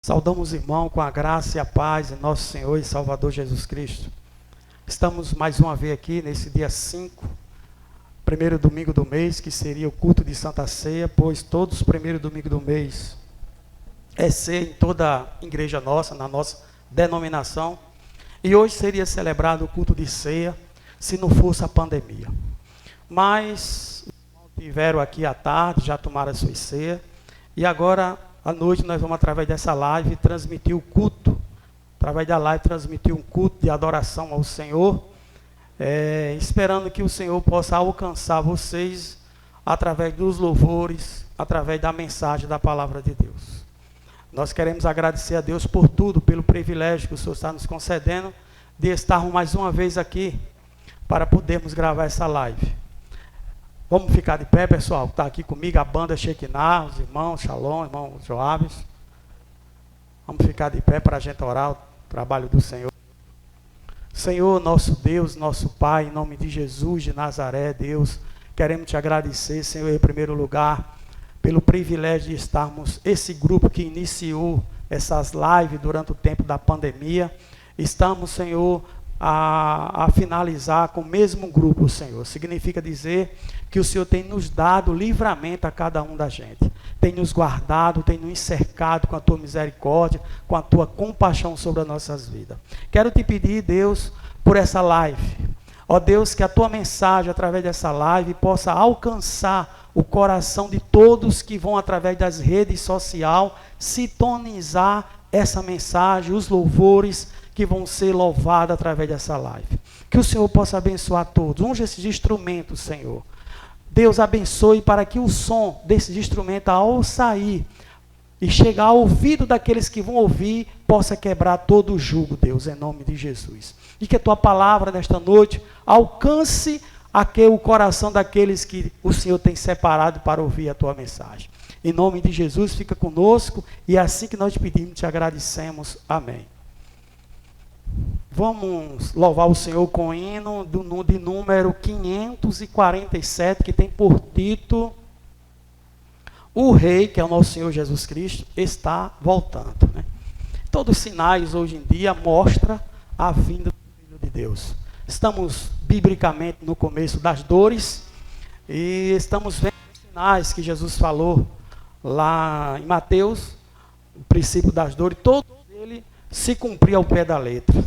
Saudamos, irmão, com a graça e a paz de nosso Senhor e Salvador Jesus Cristo. Estamos mais uma vez aqui nesse dia 5, primeiro domingo do mês, que seria o culto de Santa Ceia, pois todos os primeiros domingos do mês é ceia em toda a igreja nossa, na nossa denominação. E hoje seria celebrado o culto de ceia, se não fosse a pandemia. Mas os irmãos tiveram aqui à tarde, já tomaram a sua ceia, e agora à noite nós vamos, através dessa live, transmitir o culto. Através da live, transmitir um culto de adoração ao Senhor, esperando que o Senhor possa alcançar vocês através dos louvores, através da mensagem da palavra de Deus. Nós queremos agradecer a Deus por tudo, pelo privilégio que o Senhor está nos concedendo de estarmos mais uma vez aqui para podermos gravar essa live. Vamos ficar de pé, pessoal, que está aqui comigo, a banda Shekinah, os irmãos, Shalom, irmão Joabes. Vamos ficar de pé para a gente orar o trabalho do Senhor. Senhor, nosso Deus, nosso Pai, em nome de Jesus de Nazaré, Deus, queremos te agradecer, Senhor, em primeiro lugar, pelo privilégio de estarmos, esse grupo que iniciou essas lives durante o tempo da pandemia. Estamos, Senhor, a finalizar com o mesmo grupo, Senhor. Significa dizer que o Senhor tem nos dado livramento a cada um da gente. Tem nos guardado, tem nos cercado com a tua misericórdia, com a tua compaixão sobre as nossas vidas. Quero te pedir, Deus, por essa live. Ó Deus, que a tua mensagem, através dessa live, possa alcançar o coração de todos que vão, através das redes sociais, sintonizar essa mensagem, os louvores que vão ser louvados através dessa live. Que o Senhor possa abençoar todos. Unja esses instrumentos, Senhor. Deus abençoe para que o som desses instrumentos, ao sair e chegar ao ouvido daqueles que vão ouvir, possa quebrar todo o jugo, Deus, em nome de Jesus. E que a tua palavra nesta noite alcance o coração daqueles que o Senhor tem separado para ouvir a tua mensagem. Em nome de Jesus, fica conosco, e é assim que nós te pedimos, te agradecemos. Amém. Vamos louvar o Senhor com o hino de número 547, que tem por título O Rei, que é o nosso Senhor Jesus Cristo, está voltando. Né? Todos os sinais hoje em dia mostram a vinda do Filho de Deus. Estamos biblicamente no começo das dores e estamos vendo os sinais que Jesus falou lá em Mateus, o princípio das dores, todo ele se cumprir ao pé da letra.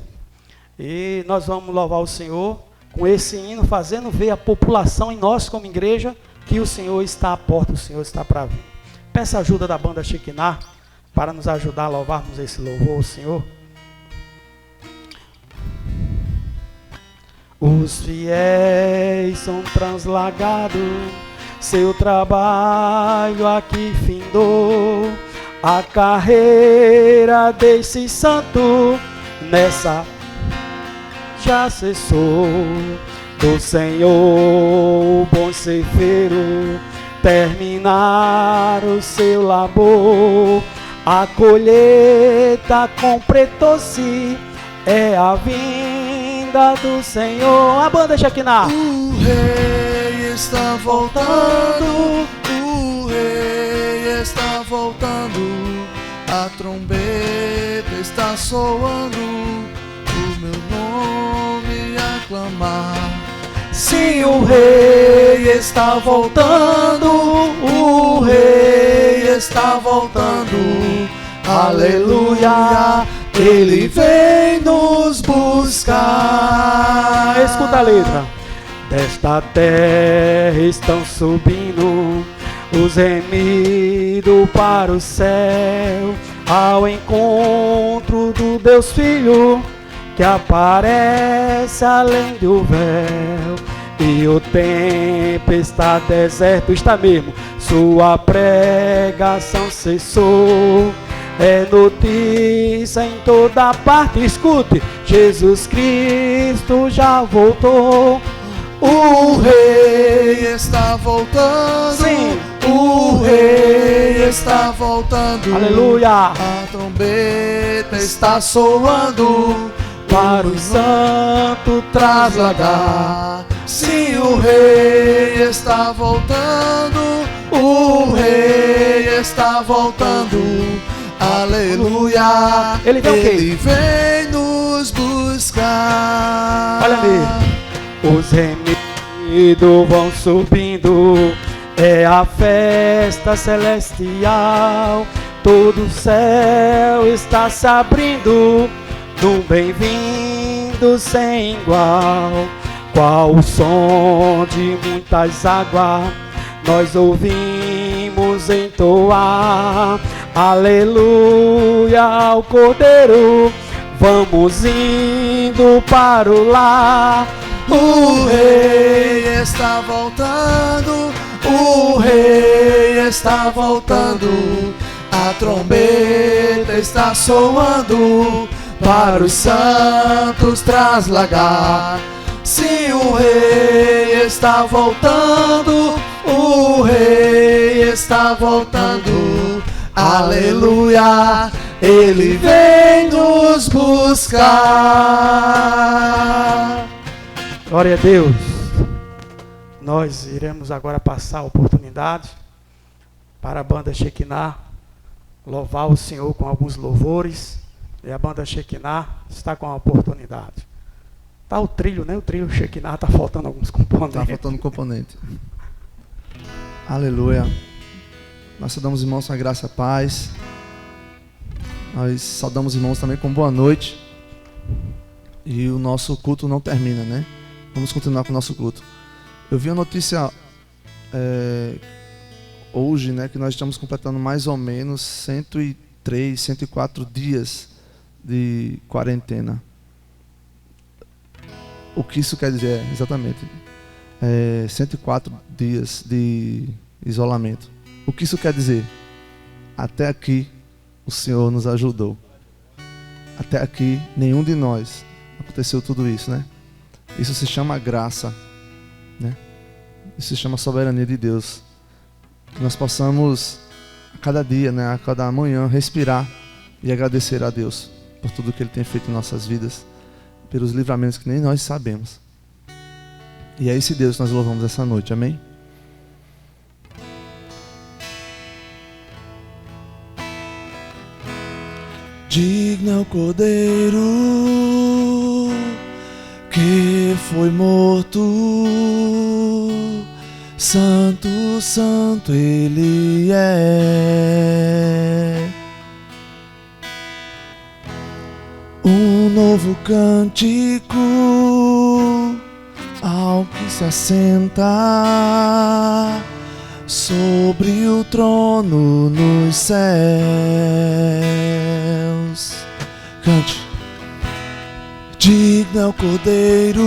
E nós vamos louvar o Senhor com esse hino, fazendo ver a população em nós como igreja que o Senhor está à porta, o Senhor está para vir. Peça a ajuda da banda Shekinah para nos ajudar a louvarmos esse louvor ao Senhor. Os fiéis são translagados, seu trabalho aqui findou, a carreira desse santo nessa já cessou. Do Senhor o bom ceifeiro terminar o seu labor, a colheita completou-se, é a vinda do Senhor. A banda Shekinah. O rei está voltando, o rei está voltando, a trombeta está soando, o meu nome aclamar. Sim, o rei está voltando, o rei está voltando, aleluia, ele vem nos buscar. Escuta a letra. Desta terra estão subindo os remidos para o céu, ao encontro do Deus Filho, que aparece além do véu. E o tempo está deserto, está mesmo, sua pregação cessou. É notícia em toda parte, escute, Jesus Cristo já voltou. O rei está voltando, sim, o rei está voltando, aleluia, a trombeta está soando, para o santo trasladar. Sim, o rei está voltando, o rei está voltando, aleluia. Ele vem o quê? Ele vem nos buscar. Olha ali. Os remidos vão subindo, é a festa celestial. Todo o céu está se abrindo, num bem-vindo sem igual. Qual o som de muitas águas nós ouvimos entoar. Aleluia ao Cordeiro, vamos indo para o lar. O Rei está voltando, o Rei está voltando. A trombeta está soando para os santos traslagar. Sim, o Rei está voltando, o Rei está voltando. Aleluia, Ele vem nos buscar. Glória a Deus. Nós iremos agora passar a oportunidade para a banda Shekinah louvar o Senhor com alguns louvores. E a banda Shekinah está com a oportunidade. Está o trilho, né? O trilho Shekinah está faltando alguns componentes. Está faltando componente. Aleluia. Nós saudamos os irmãos com a graça e a paz. Nós saudamos os irmãos também com boa noite. E o nosso culto não termina, né? Vamos continuar com o nosso culto. Eu vi a notícia hoje, né, que nós estamos completando mais ou menos 103, 104 dias de quarentena. O que isso quer dizer? Exatamente. 104 dias de isolamento. O que isso quer dizer? Até aqui o Senhor nos ajudou. Até aqui nenhum de nós aconteceu tudo isso, né? Isso se chama graça, né? Isso se chama soberania de Deus. Que nós possamos a cada dia, né, a cada manhã respirar e agradecer a Deus por tudo que Ele tem feito em nossas vidas, pelos livramentos que nem nós sabemos. E é esse Deus que nós louvamos essa noite, amém? Digno é o Cordeiro que foi morto, santo, santo Ele é. Um novo cântico ao que se assenta sobre o trono nos céus. Cante. Digno é o Cordeiro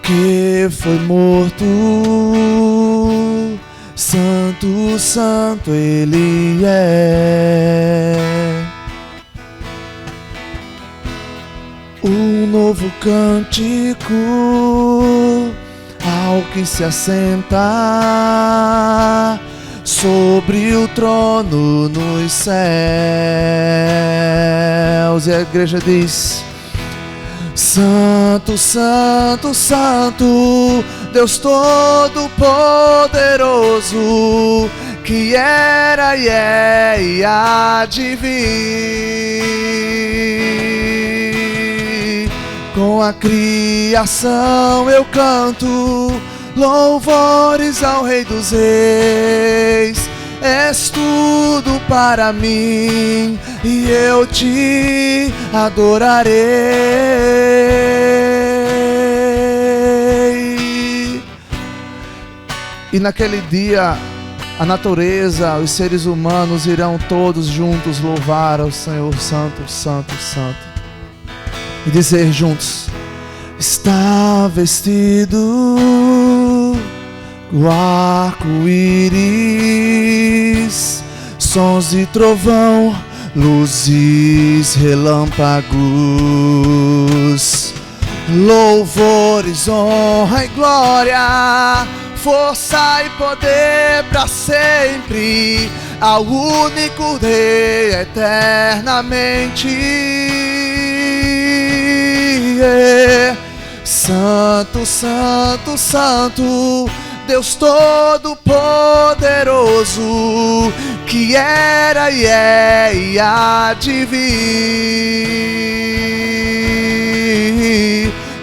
que foi morto, santo, santo Ele é. Um novo cântico ao que se assenta sobre o trono nos céus. E a igreja diz: Santo, Santo, Santo, Deus Todo-Poderoso, que era e é e há de vir. Com a criação eu canto louvores ao Rei dos Reis. És tudo para mim e eu te adorarei. E naquele dia a natureza, os seres humanos irão todos juntos louvar ao Senhor Santo, Santo, Santo. E dizer juntos: está vestido o arco-íris, sons de trovão, luzes, relâmpagos, louvores, honra e glória, força e poder para sempre, ao único Rei eternamente. Santo, Santo, Santo, Deus Todo-Poderoso, que era e é e há de vir.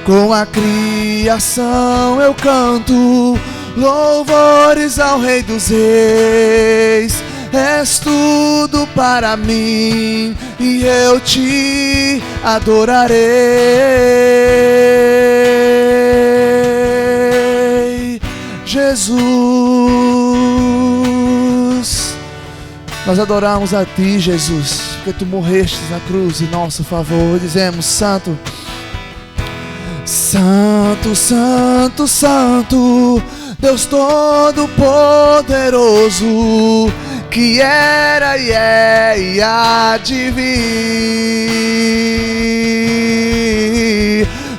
Com a criação eu canto louvores ao Rei dos Reis. És tudo para mim e eu te adorarei, Jesus. Nós adoramos a Ti, Jesus, porque Tu morrestes na cruz em nosso favor. E dizemos: Santo, Santo, Santo, Santo, Deus Todo-Poderoso, que era e é e há de vir.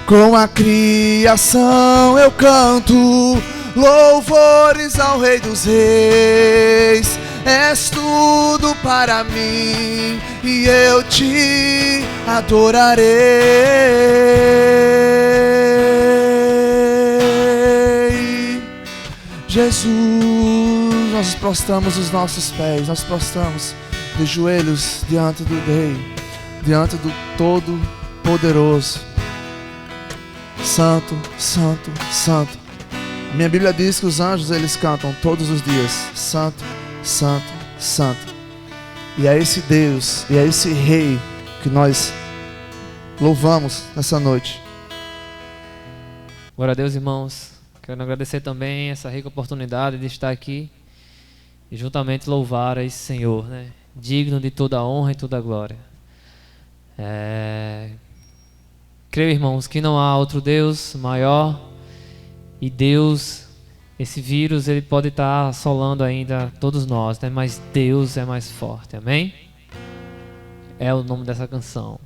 Com a criação eu canto louvores ao Rei dos Reis. És tudo para mim e eu te adorarei, Jesus. Nós prostramos os nossos pés, nós prostramos de joelhos diante do Rei, diante do Todo-Poderoso. Santo, Santo, Santo. Minha Bíblia diz que os anjos, eles cantam todos os dias: Santo, Santo, Santo. E é esse Deus, e é esse Rei que nós louvamos nessa noite. Glória a Deus, irmãos. Quero agradecer também essa rica oportunidade de estar aqui e juntamente louvar a esse Senhor, né? Digno de toda a honra e toda a glória. Creio, irmãos, que não há outro Deus maior. E Deus, esse vírus, ele pode estar assolando ainda todos nós, né? Mas Deus é mais forte, amém? É o nome dessa canção.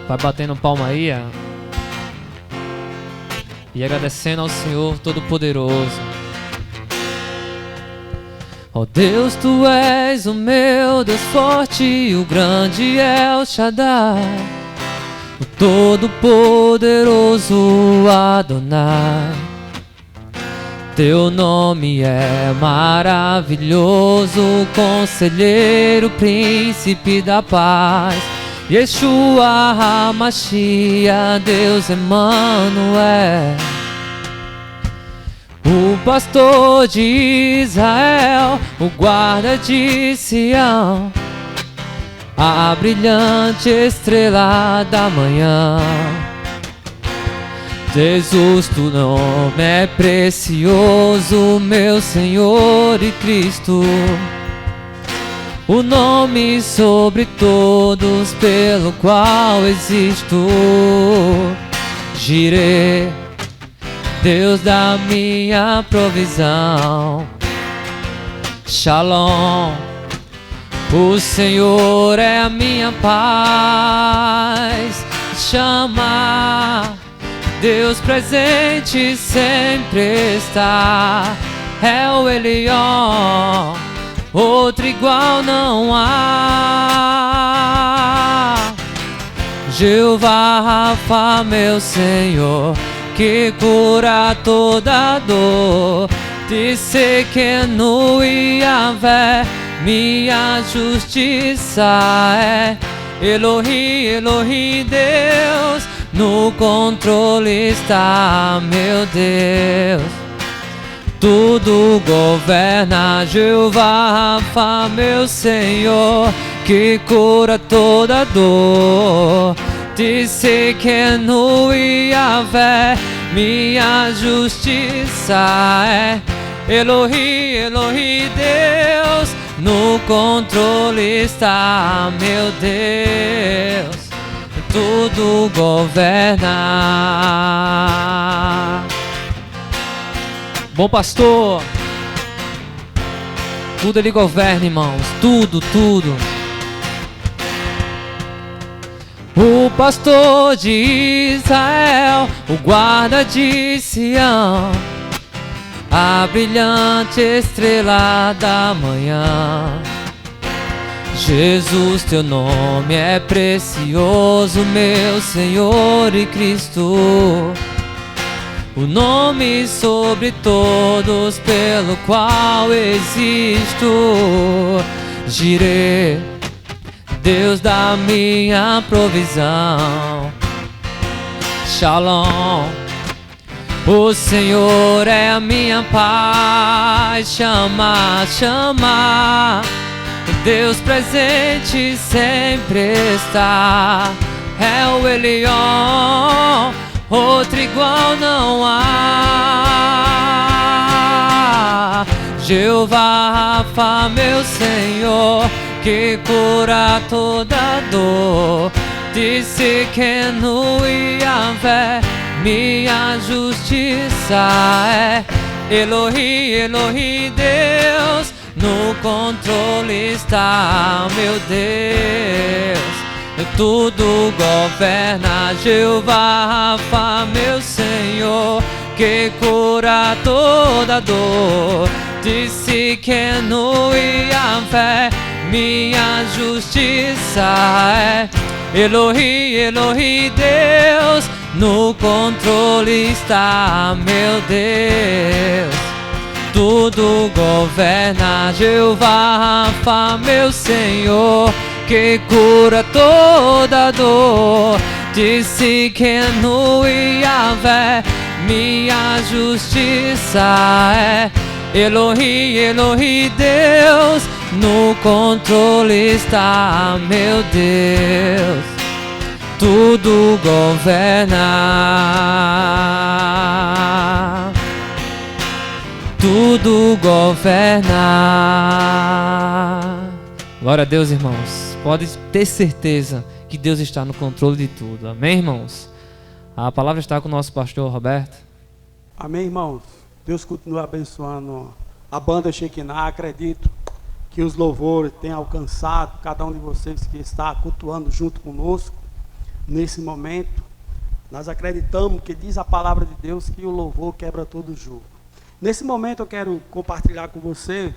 Vai batendo palma aí, e agradecendo ao Senhor Todo-Poderoso. Ó Deus, Tu és o meu Deus forte, o grande El Shaddai, o Todo-Poderoso Adonai. Teu nome é maravilhoso, Conselheiro, Príncipe da Paz, Yeshua HaMashiach, Deus Emmanuel. O pastor de Israel, o guarda de Sião, a brilhante estrela da manhã. Jesus, Tu nome é precioso, meu Senhor e Cristo, o nome sobre todos pelo qual existo. Jireh, Deus da minha provisão. Shalom, o Senhor é a minha paz. Chama, Deus presente sempre está. É o Elion, outro igual não há. Jeová Rafa, meu Senhor, que cura toda dor. Tissequenu Yahvé, minha justiça é. Elohim, Elohim, Deus, no controle está, meu Deus. Tudo governa, Jeová Rafa, meu Senhor, que cura toda dor. Tissequenu Yahvé, minha justiça é. Elohim, Elohim, Deus, no controle está, meu Deus. Tudo governa. Bom pastor, tudo Ele governa, irmãos, tudo, tudo. O pastor de Israel, o guarda de Sião, a brilhante estrela da manhã. Jesus, Teu nome é precioso, meu Senhor e Cristo, o nome sobre todos pelo qual existo. Jireh, Deus da minha provisão. Shalom, o Senhor é a minha paz. Chama, chama, Deus presente sempre está. É o Elion, outro igual não há. Jeová Rafa, meu Senhor, que cura toda dor. Disse que no Yahvé minha justiça é. Elohi, Elohi, Deus, no controle está, meu Deus. Tudo governa. Jeová Rafa, meu Senhor, que cura toda dor. Disse que no Yahvé minha justiça é. Elohi, Elohi, Deus, no controle está, meu Deus. Tudo governa. Jeová Rafa, meu Senhor, que cura toda dor. Disse que no Yahvé minha justiça é. Elohi, Elohi, Deus, no controle está, meu Deus. Tudo governa. Tudo governa. Glória a Deus, irmãos. Pode ter certeza que Deus está no controle de tudo. Amém, irmãos? A palavra está com o nosso pastor Roberto. Amém, irmãos. Deus continua abençoando a banda Shekinah. Acredito que os louvores tenham alcançado cada um de vocês que está cultuando junto conosco nesse momento. Nós acreditamos que diz a palavra de Deus que o louvor quebra todo jugo. Nesse momento eu quero compartilhar com você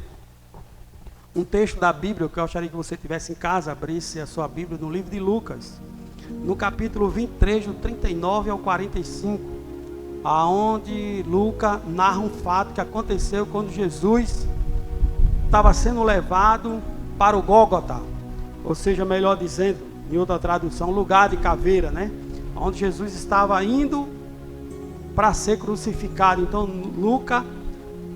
um texto da Bíblia que eu gostaria que você tivesse em casa, abrisse a sua Bíblia no livro de Lucas, no capítulo 23, do 39 ao 45, aonde Lucas narra um fato que aconteceu quando Jesus estava sendo levado para o Gólgota, ou seja, melhor dizendo, em outra tradução, lugar de caveira, né? Onde Jesus estava indo para ser crucificado. Então Lucas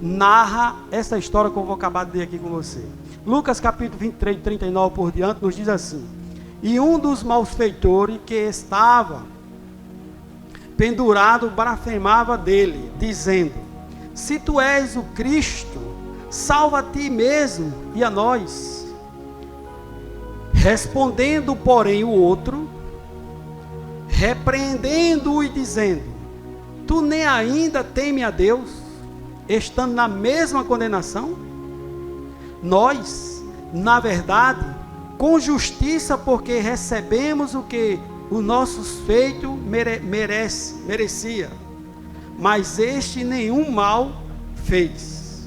narra essa história que eu vou acabar de ler aqui com você. Lucas capítulo 23, 39 por diante, nos diz assim: e um dos malfeitores que estava pendurado blasfemava dele, dizendo: se tu és o Cristo, salva a ti mesmo e a nós. Respondendo, porém, o outro, repreendendo-o e dizendo: tu nem ainda teme a Deus, estando na mesma condenação? Nós, na verdade, com justiça, porque recebemos o que os nossos feitos merecia, mas este nenhum mal fez.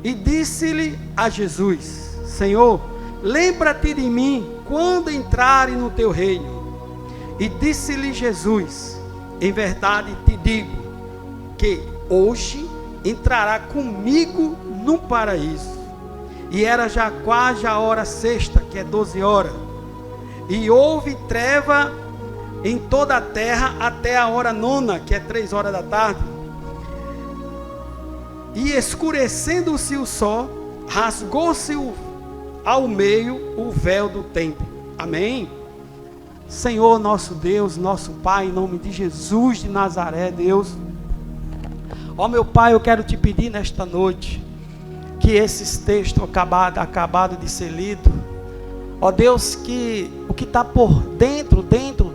E disse-lhe a Jesus: Senhor, lembra-te de mim quando entrare no teu reino. E disse-lhe Jesus: em verdade te digo, que hoje entrará comigo no paraíso. E era já quase a hora sexta, que é 12 horas. E houve treva em toda a terra até a hora nona, que é 3 horas da tarde. E escurecendo-se o sol, rasgou-se ao meio o véu do templo. Amém? Senhor nosso Deus, nosso Pai, em nome de Jesus de Nazaré, Deus. Ó meu Pai, eu quero te pedir nesta noite que esses textos acabado de ser lido, ó Deus, que o que está por dentro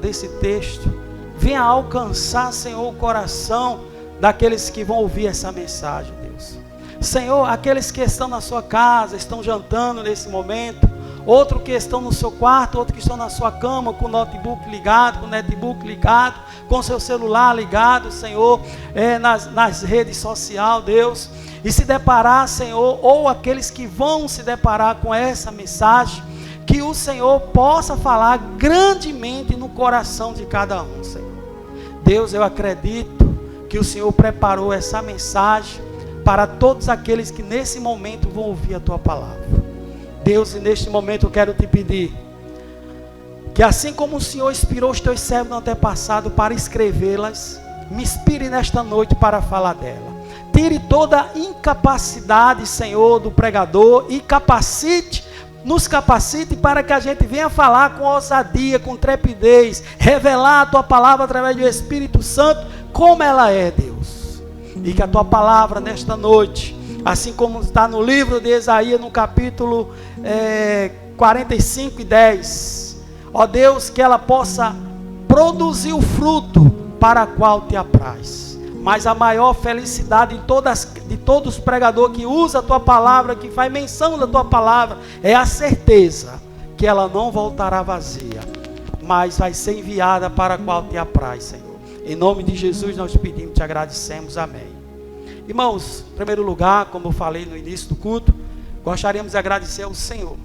desse texto venha alcançar, Senhor, o coração daqueles que vão ouvir essa mensagem, Deus. Senhor, aqueles que estão na sua casa, estão jantando nesse momento, outros que estão no seu quarto, outros que estão na sua cama com o notebook ligado, com o netbook ligado, com o seu celular ligado, Senhor, nas redes sociais, Deus, e se deparar, Senhor, ou aqueles que vão se deparar com essa mensagem, que o Senhor possa falar grandemente no coração de cada um, Senhor. Deus, eu acredito que o Senhor preparou essa mensagem para todos aqueles que nesse momento vão ouvir a tua palavra. Deus, e neste momento eu quero te pedir que assim como o Senhor inspirou os teus servos no antepassado para escrevê-las, me inspire nesta noite para falar dela. Tire toda a incapacidade, Senhor, do pregador e nos capacite para que a gente venha falar com ousadia, com trepidez, revelar a tua palavra através do Espírito Santo, como ela é, Deus. E que a tua palavra nesta noite, assim como está no livro de Isaías, no capítulo 45 e 10, ó Deus, que ela possa produzir o fruto para o qual te apraz. Mas a maior felicidade de todos os pregadores que usam a tua palavra, que faz menção da tua palavra, é a certeza que ela não voltará vazia, mas vai ser enviada para a qual te apraz, Senhor. Em nome de Jesus nós te pedimos, te agradecemos, amém. Irmãos, em primeiro lugar, como eu falei no início do culto, gostaríamos de agradecer ao Senhor,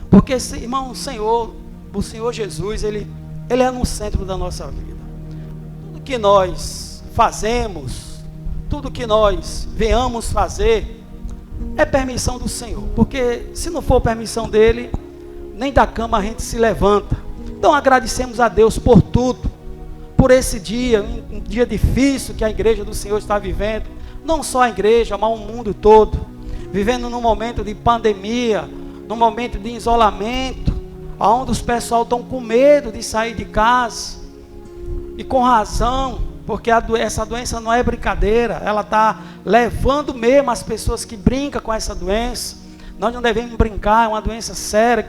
porque, irmão, o Senhor Jesus, Ele é no centro da nossa vida. Tudo que nós fazemos, tudo que nós venhamos fazer, é permissão do Senhor, porque se não for permissão dEle, nem da cama a gente se levanta. Então agradecemos a Deus por tudo, por esse dia, um dia difícil que a igreja do Senhor está vivendo, não só a igreja, mas o mundo todo, vivendo num momento de pandemia, num momento de isolamento, onde os pessoal estão com medo de sair de casa, e com razão, porque essa doença não é brincadeira, ela está levando mesmo as pessoas que brincam com essa doença. Nós não devemos brincar, é uma doença séria,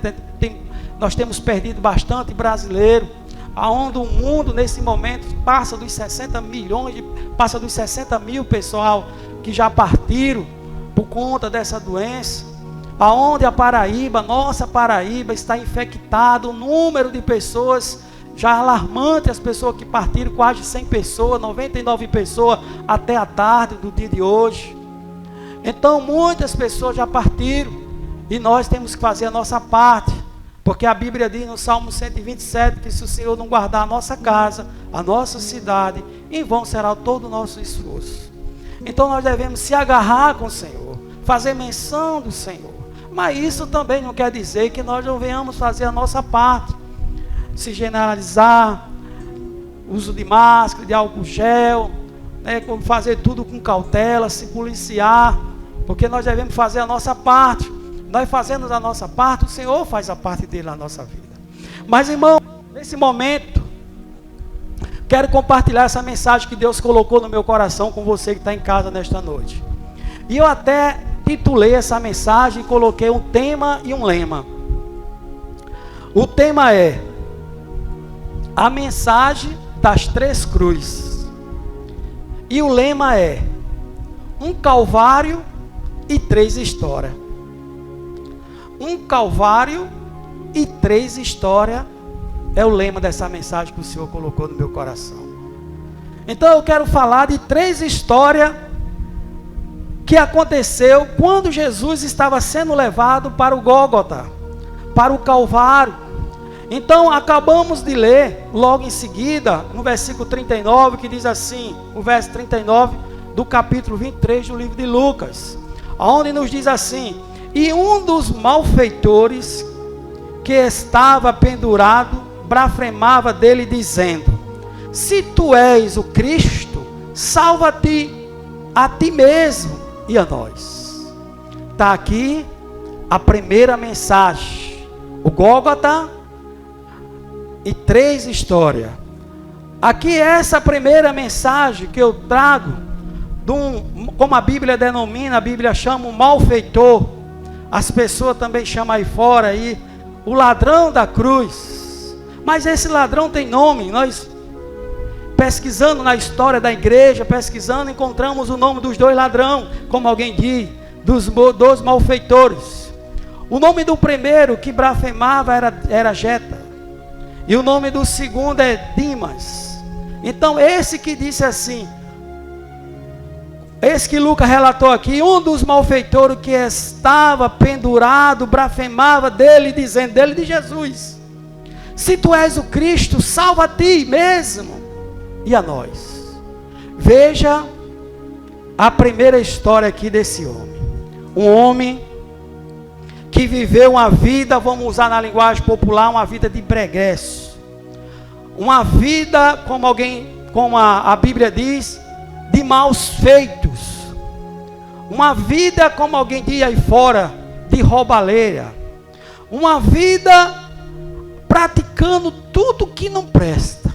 nós temos perdido bastante brasileiro, aonde o mundo nesse momento passa dos 60 mil pessoal que já partiram por conta dessa doença, aonde a Paraíba, nossa Paraíba, está infectada, o número de pessoas já alarmante, as pessoas que partiram, quase 100 pessoas, 99 pessoas até a tarde do dia de hoje. Então muitas pessoas já partiram, e nós temos que fazer a nossa parte, porque a Bíblia diz no Salmo 127, que se o Senhor não guardar a nossa casa, a nossa cidade, em vão será todo o nosso esforço. Então nós devemos se agarrar com o Senhor, fazer menção do Senhor, mas isso também não quer dizer que nós não venhamos fazer a nossa parte, se generalizar, uso de máscara, de álcool gel, né, fazer tudo com cautela, se policiar, porque nós devemos fazer a nossa parte. Nós fazemos a nossa parte, o Senhor faz a parte dele na nossa vida. Mas, irmão, nesse momento, quero compartilhar essa mensagem que Deus colocou no meu coração com você que está em casa nesta noite. E eu até titulei essa mensagem e coloquei um tema e um lema. O tema é a mensagem das três cruzes. E o lema é um Calvário e três histórias. Um Calvário e três histórias é o lema dessa mensagem que o Senhor colocou no meu coração. Então eu quero falar de três histórias que aconteceu quando Jesus estava sendo levado para o Gólgota, para o Calvário. Então acabamos de ler logo em seguida, no versículo 39, que diz assim, o verso 39 do capítulo 23 do livro de Lucas, onde nos diz assim: e um dos malfeitores que estava pendurado blasfemava dele, dizendo: se tu és o Cristo, salva-te a ti mesmo e a nós. Está aqui a primeira mensagem, o Gólgota e três histórias. Aqui essa primeira mensagem que eu trago, como a Bíblia denomina, a Bíblia chama um malfeitor, as pessoas também chamam aí fora aí, o ladrão da cruz. Mas esse ladrão tem nome. Nós pesquisando na história da igreja, pesquisando, encontramos o nome dos dois ladrões, como alguém diz, dos malfeitores. O nome do primeiro que blasfemava era Jeta, e o nome do segundo é Dimas. Então esse que disse assim, esse que Lucas relatou aqui, um dos malfeitores que estava pendurado, blasfemava dele, dizendo, dele de Jesus: se tu és o Cristo, salva a ti mesmo e a nós. Veja a primeira história aqui desse homem. Um homem que viveu uma vida, vamos usar na linguagem popular, uma vida de breguesso. Uma vida, como a Bíblia diz, de maus feitos. Uma vida, como alguém diz aí fora, de roubalheira. Uma vida praticando tudo que não presta.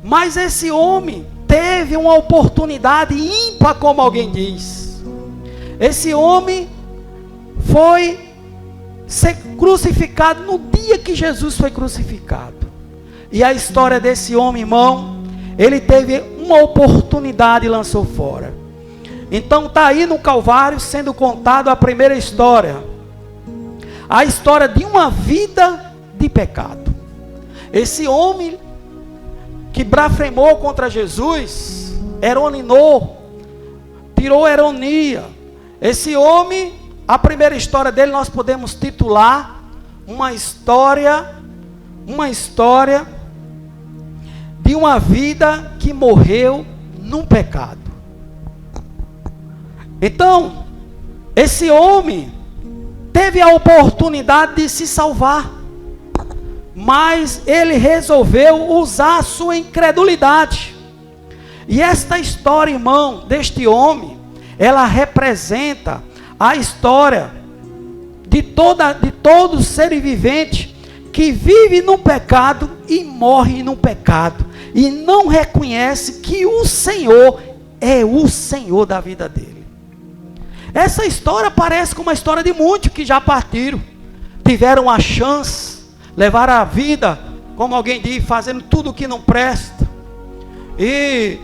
Mas esse homem teve uma oportunidade ímpar, como alguém diz. Esse homem foi ser crucificado no dia que Jesus foi crucificado. E a história desse homem, irmão, ele teve uma oportunidade e lançou fora. Então está aí no Calvário sendo contado a primeira história. A história de uma vida de pecado. Esse homem que blasfemou contra Jesus, eroninou, tirou ironia. Esse homem, a primeira história dele nós podemos titular uma história de uma vida que morreu num pecado. Então, esse homem teve a oportunidade de se salvar, mas ele resolveu usar a sua incredulidade. E esta história, irmão, deste homem, ela representa a história de todo ser vivente que vive no pecado e morre no pecado, e não reconhece que o Senhor é o Senhor da vida dele. Essa história parece com uma história de muitos que já partiram, tiveram a chance, levaram a vida, como alguém diz, fazendo tudo o que não presta. E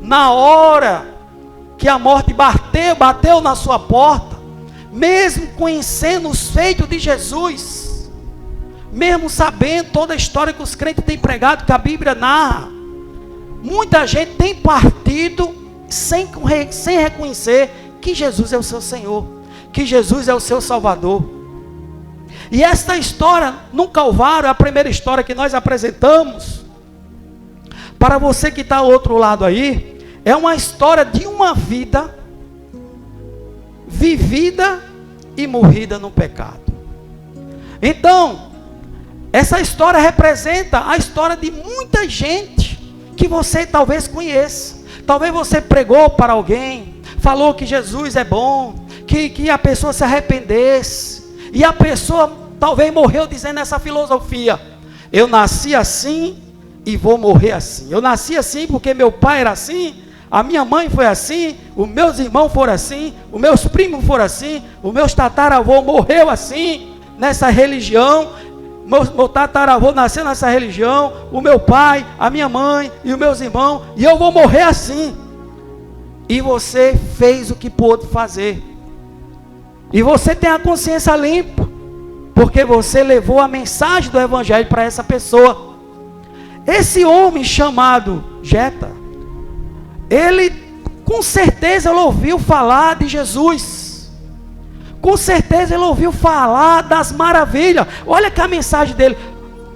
na hora que a morte bateu na sua porta, mesmo conhecendo os feitos de Jesus, mesmo sabendo toda a história que os crentes têm pregado, que a Bíblia narra, muita gente tem partido sem reconhecer que Jesus é o seu Senhor, que Jesus é o seu Salvador. E esta história no Calvário, a primeira história que nós apresentamos, para você que está ao outro lado aí, é uma história de uma vida vivida e morrida no pecado. Então, essa história representa a história de muita gente que você talvez conheça. Talvez você pregou para alguém, falou que Jesus é bom, que a pessoa se arrependesse, e a pessoa talvez morreu dizendo essa filosofia: eu nasci assim e vou morrer assim. Eu nasci assim porque meu pai era assim, a minha mãe foi assim, os meus irmãos foram assim, os meus primos foram assim, os meus tataravô morreu assim, nessa religião, meu tataravô nasceu nessa religião, o meu pai, a minha mãe e os meus irmãos, e eu vou morrer assim. E você fez o que pôde fazer, e você tem a consciência limpa, porque você levou a mensagem do Evangelho para essa pessoa. Esse homem chamado Jeta, ele com certeza ele ouviu falar de Jesus, com certeza ele ouviu falar das maravilhas. Olha que a mensagem dele,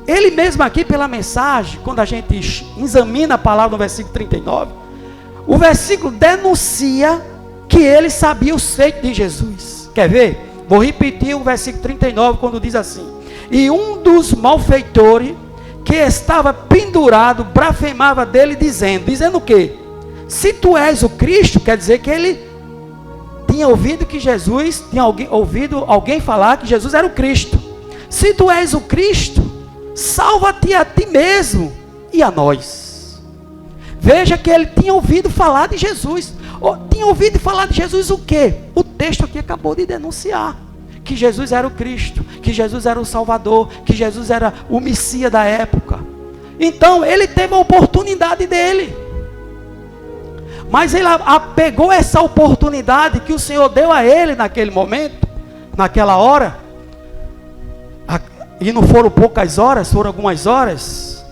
ele mesmo aqui pela mensagem, quando a gente examina a palavra no versículo 39, o versículo denuncia que ele sabia os feitos de Jesus. Quer ver? Vou repetir o versículo 39, quando diz assim: e um dos malfeitores que estava pendurado blasfemava dele, dizendo o quê? Se tu és o Cristo, quer dizer que ele tinha ouvido que Jesus, ouvido alguém falar que Jesus era o Cristo. Se tu és o Cristo, salva-te a ti mesmo e a nós. Veja que ele tinha ouvido falar de Jesus. Tinha ouvido falar de Jesus o quê? O texto aqui acabou de denunciar que Jesus era o Cristo, que Jesus era o Salvador, que Jesus era o Messias da época. Então ele teve a oportunidade dele, mas ele pegou essa oportunidade que o Senhor deu a ele naquele momento, naquela hora, e não foram poucas horas, foram algumas horas,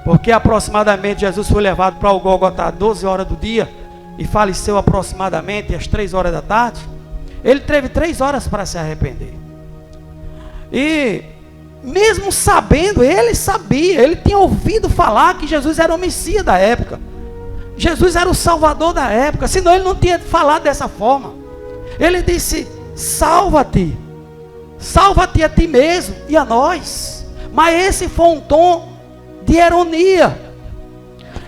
porque aproximadamente Jesus foi levado para o Gólgota às 12 horas do dia e faleceu aproximadamente às 3 horas da tarde. Ele teve 3 horas para se arrepender. E mesmo sabendo, ele sabia, ele tinha ouvido falar que Jesus era o Messias da época. Jesus era o Salvador da época, senão ele não tinha falado dessa forma. Ele disse: salva-te, salva-te a ti mesmo e a nós. Mas esse foi um tom de ironia.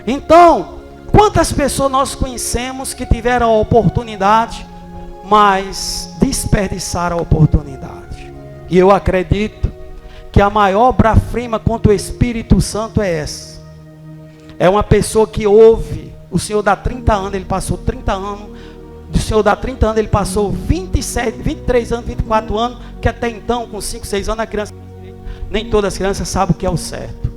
Então, quantas pessoas nós conhecemos que tiveram a oportunidade, mas desperdiçaram a oportunidade? E eu acredito que a maior obra-prima contra o Espírito Santo é essa. É uma pessoa que ouve, o Senhor dá 30 anos, ele passou 30 anos, o Senhor dá 30 anos, ele passou 27, 23 anos, 24 anos, que até então, com 5, 6 anos, a criança, nem todas as crianças sabem o que é o certo.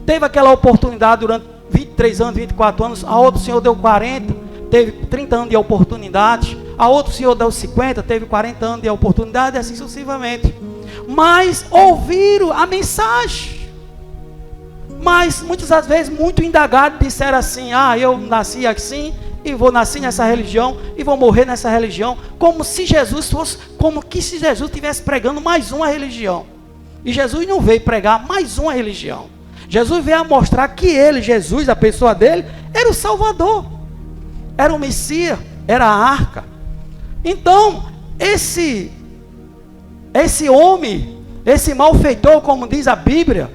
Teve aquela oportunidade durante 23 anos, 24 anos, a outro Senhor deu 40, teve 30 anos de oportunidade, a outro Senhor deu 50, teve 40 anos de oportunidade, e assim sucessivamente. Mas ouviram a mensagem. Mas muitas das vezes, muito indagados, disseram assim: eu nasci assim, e vou nascer nessa religião, e vou morrer nessa religião, como se Jesus fosse, como que se Jesus estivesse pregando mais uma religião. E Jesus não veio pregar mais uma religião. Jesus veio a mostrar que ele, Jesus, a pessoa dele, era o Salvador, era o Messias, era a arca. Então, esse homem, esse malfeitor, como diz a Bíblia,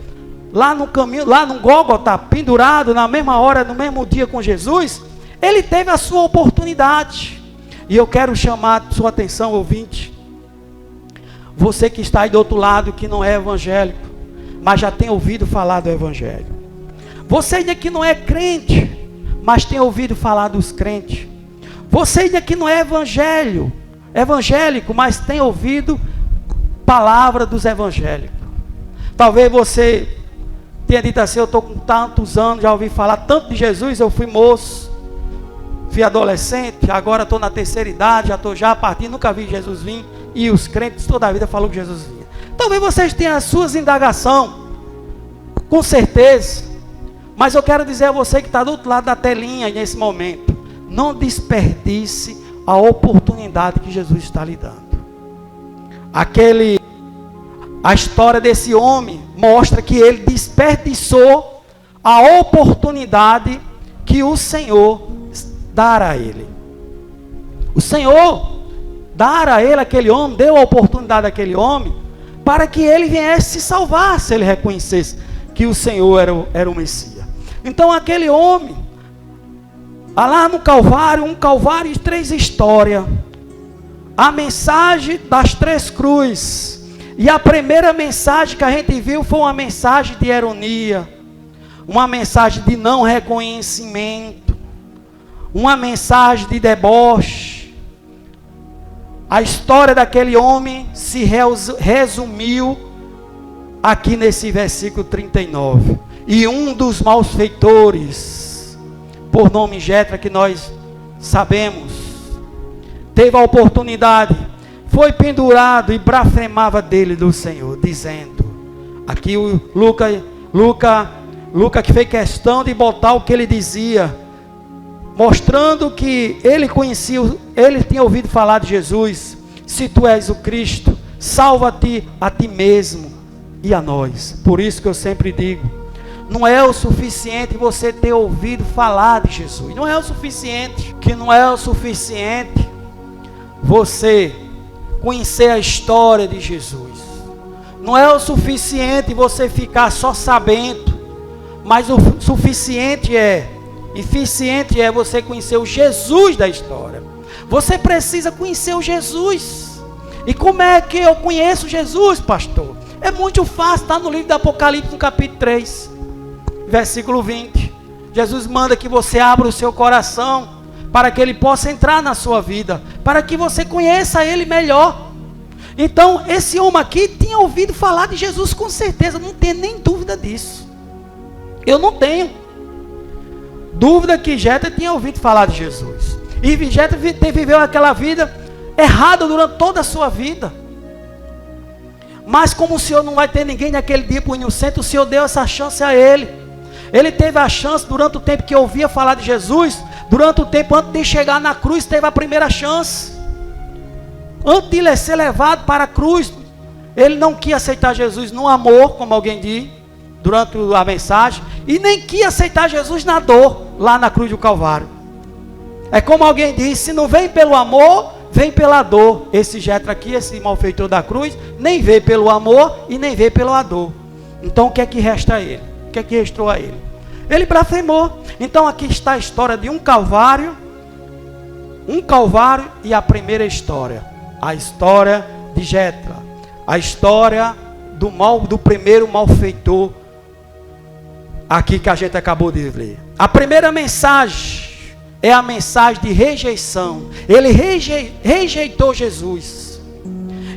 lá no caminho, lá no Gólgota, pendurado na mesma hora, no mesmo dia com Jesus, ele teve a sua oportunidade. E eu quero chamar a sua atenção, ouvinte, você que está aí do outro lado, que não é evangélico, mas já tem ouvido falar do evangelho. Você ainda que não é crente, mas tem ouvido falar dos crentes. Você ainda que não é evangélico, mas tem ouvido palavra dos evangélicos. Talvez você tenha dito assim: eu estou com tantos anos, já ouvi falar tanto de Jesus, eu fui moço, fui adolescente, agora estou na terceira idade, já estou já a partir, nunca vi Jesus vir, e os crentes toda a vida falaram que Jesus vinha. Talvez vocês tenham as suas indagações, com certeza, mas eu quero dizer a você que está do outro lado da telinha nesse momento: não desperdice a oportunidade que Jesus está lhe dando. A história desse homem mostra que ele desperdiçou a oportunidade que o Senhor dara a ele. O Senhor dara a ele, aquele homem, deu a oportunidade àquele homem, para que ele viesse se salvar, se ele reconhecesse que o Senhor era o Messias. Então aquele homem, lá no Calvário, um Calvário de 3 histórias, a mensagem das 3 cruzes. E a primeira mensagem que a gente viu foi uma mensagem de ironia, uma mensagem de não reconhecimento, uma mensagem de deboche. A história daquele homem se resumiu aqui nesse versículo 39. E um dos malfeitores, por nome Jetra, que nós sabemos, teve a oportunidade, foi pendurado e blasfemava dele do Senhor, dizendo, aqui o Lucas que fez questão de botar o que ele dizia, mostrando que ele conhecia, ele tinha ouvido falar de Jesus: se tu és o Cristo, salva-te a ti mesmo e a nós. Por isso que eu sempre digo, não é o suficiente você ter ouvido falar de Jesus, não é o suficiente, você conhecer a história de Jesus, não é o suficiente você ficar só sabendo, mas o suficiente eficiente é você conhecer o Jesus da história. Você precisa conhecer o Jesus. E como é que eu conheço Jesus, pastor? É muito fácil, está no livro do Apocalipse, no capítulo 3, versículo 20. Jesus manda que você abra o seu coração, para que ele possa entrar na sua vida, para que você conheça ele melhor. Então esse homem aqui tinha ouvido falar de Jesus com certeza, não tem nem dúvida disso. Eu não tenho dúvida que Jetra tinha ouvido falar de Jesus. E Jetra viveu aquela vida errada durante toda a sua vida. Mas como o Senhor não vai ter ninguém naquele dia por inocente, o Senhor deu essa chance a ele. Ele teve a chance durante o tempo que ouvia falar de Jesus, durante o tempo antes de chegar na cruz, teve a primeira chance. Antes de ele ser levado para a cruz, ele não quis aceitar Jesus no amor, como alguém diz, durante a mensagem. e nem quis aceitar Jesus na dor, lá na cruz do Calvário. É como alguém disse, se não vem pelo amor, vem pela dor. Esse Jetro aqui, esse malfeitor da cruz, nem veio pelo amor e nem veio pela dor. Então o que é que resta a ele? O que é que restou a ele? Ele blasfemou. Então aqui está a história de um calvário e a primeira história. A história de Jetro. A história do primeiro malfeitor. Aqui que a gente acabou de ler. A primeira mensagem é a mensagem de rejeição. Ele rejeitou Jesus.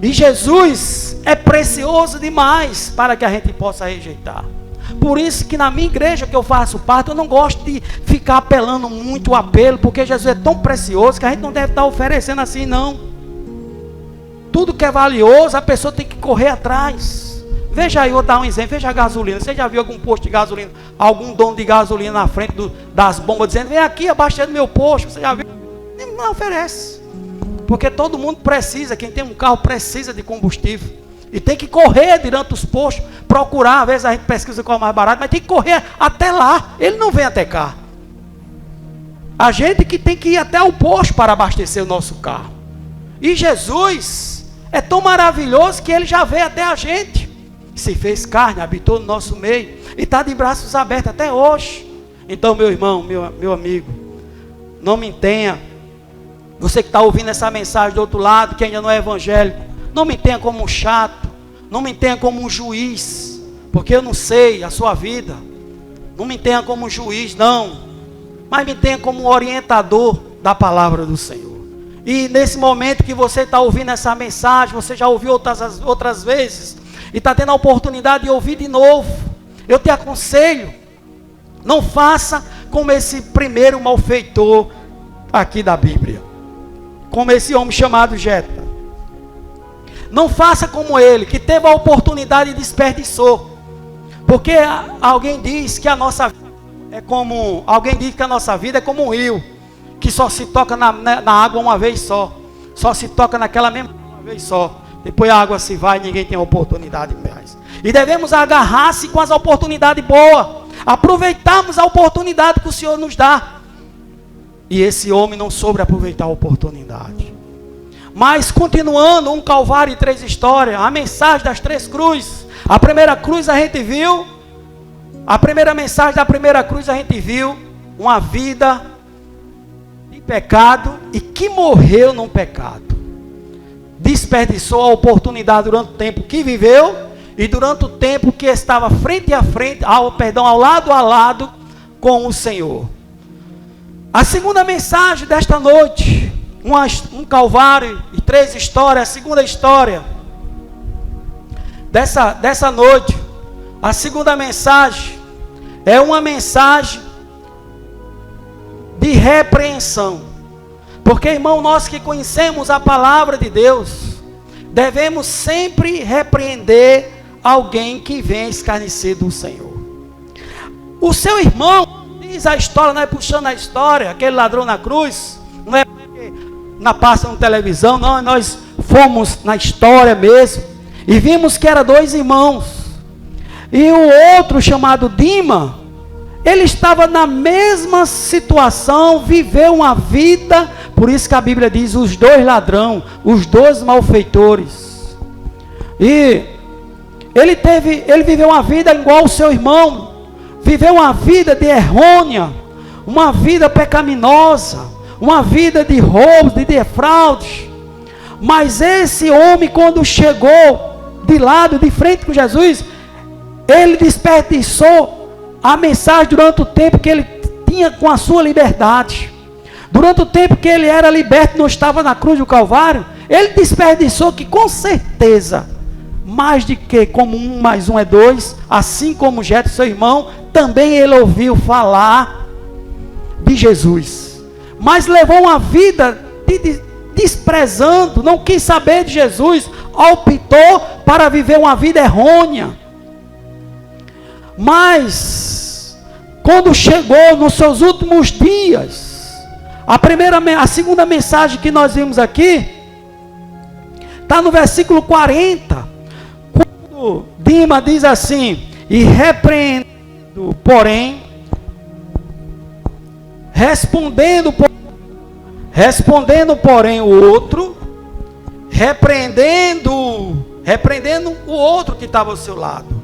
E Jesus é precioso demais para que a gente possa rejeitar. Por isso que na minha igreja que eu faço parte, eu não gosto de ficar apelando muito o apelo, porque Jesus é tão precioso que a gente não deve estar oferecendo assim, não. Tudo que é valioso, a pessoa tem que correr atrás. Veja aí, eu vou dar um exemplo, veja a gasolina. Você já viu algum posto de gasolina, algum dono de gasolina na frente das bombas, dizendo, vem aqui, abaixando meu posto, você já viu? Não oferece. Porque todo mundo precisa, quem tem um carro precisa de combustível. E tem que correr durante os postos, procurar, às vezes a gente pesquisa qual é o mais barato, mas tem que correr até lá, ele não vem até cá. A gente que tem que ir até o posto para abastecer o nosso carro. E Jesus é tão maravilhoso que ele já veio até a gente. Se fez carne, habitou no nosso meio e está de braços abertos até hoje. Então, meu irmão, meu amigo, não me tenha, você que está ouvindo essa mensagem do outro lado, que ainda não é evangélico, não me tenha como um chato, não me tenha como um juiz, porque eu não sei a sua vida. Não me tenha como um juiz, não, mas me tenha como um orientador da palavra do Senhor. E nesse momento que você está ouvindo essa mensagem, você já ouviu outras vezes, e está tendo a oportunidade de ouvir de novo, eu te aconselho, não faça como esse primeiro malfeitor aqui da Bíblia, como esse homem chamado Jetro. Não faça como ele, que teve a oportunidade e desperdiçou. Porque alguém diz que a nossa vida é como um rio, que só se toca na água uma vez só se toca naquela mesma uma vez só. Depois a água se vai e ninguém tem oportunidade mais. E devemos agarrar-se com as oportunidades boas. Aproveitarmos a oportunidade que o Senhor nos dá. E esse homem não soube aproveitar a oportunidade. Mas continuando, um calvário e 3 histórias. A mensagem das 3 cruzes. A primeira cruz a gente viu. A primeira mensagem da primeira cruz a gente viu. Uma vida de pecado e que morreu num pecado. Desperdiçou a oportunidade durante o tempo que viveu e durante o tempo que estava frente a frente, ao lado a lado com o Senhor. A segunda mensagem desta noite, um calvário e 3 histórias, a segunda história dessa noite, a segunda mensagem é uma mensagem de repreensão. Porque, irmão, nós que conhecemos a palavra de Deus, devemos sempre repreender alguém que vem escarnecer do Senhor. O seu irmão, diz a história, não é puxando a história, aquele ladrão na cruz, não é porque passa na televisão, não, nós fomos na história mesmo, e vimos que eram 2 irmãos, e o outro chamado Dima, ele estava na mesma situação, viveu uma vida, por isso que a Bíblia diz, os 2 ladrões, os 2 malfeitores, e ele viveu uma vida igual ao seu irmão, viveu uma vida de errônea, uma vida pecaminosa, uma vida de roubos, de defraudes, mas esse homem quando chegou de lado, de frente com Jesus, ele desperdiçou a mensagem durante o tempo que ele tinha com a sua liberdade, durante o tempo que ele era liberto, não estava na cruz do Calvário, ele desperdiçou que com certeza, mais de que como 1 mais 1 é 2, assim como Jetro, seu irmão, também ele ouviu falar de Jesus, mas levou uma vida desprezando, não quis saber de Jesus, optou para viver uma vida errônea. Mas quando chegou nos seus últimos dias, a segunda mensagem que nós vimos aqui está no versículo 40, quando Dima diz assim: e repreendendo porém, respondendo, porém, o outro, repreendendo o outro que estava ao seu lado,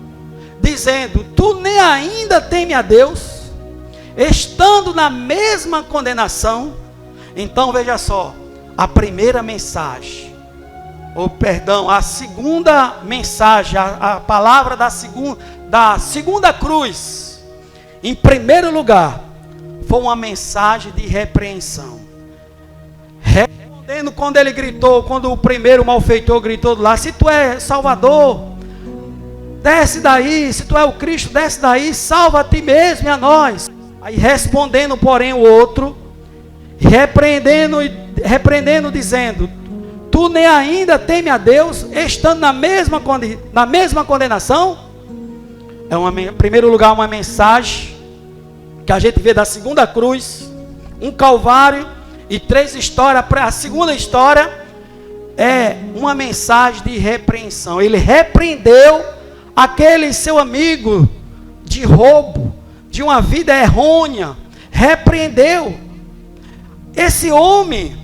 dizendo: tu nem ainda teme a Deus, estando na mesma condenação. Então veja só, a primeira mensagem, a segunda mensagem, a palavra da segunda cruz, em primeiro lugar, foi uma mensagem de repreensão. Respondendo quando ele gritou, quando o primeiro malfeitor gritou lá: se tu é Salvador, desce daí, se tu é o Cristo, desce daí, salva a ti mesmo e a nós. Aí respondendo, porém, o outro, repreendendo, dizendo: tu nem ainda teme a Deus, estando na mesma condenação. Em primeiro lugar, uma mensagem que a gente vê da segunda cruz, um calvário e 3 histórias. A segunda história é uma mensagem de repreensão. Ele repreendeu aquele seu amigo de roubo, de uma vida errônea. Repreendeu. Esse homem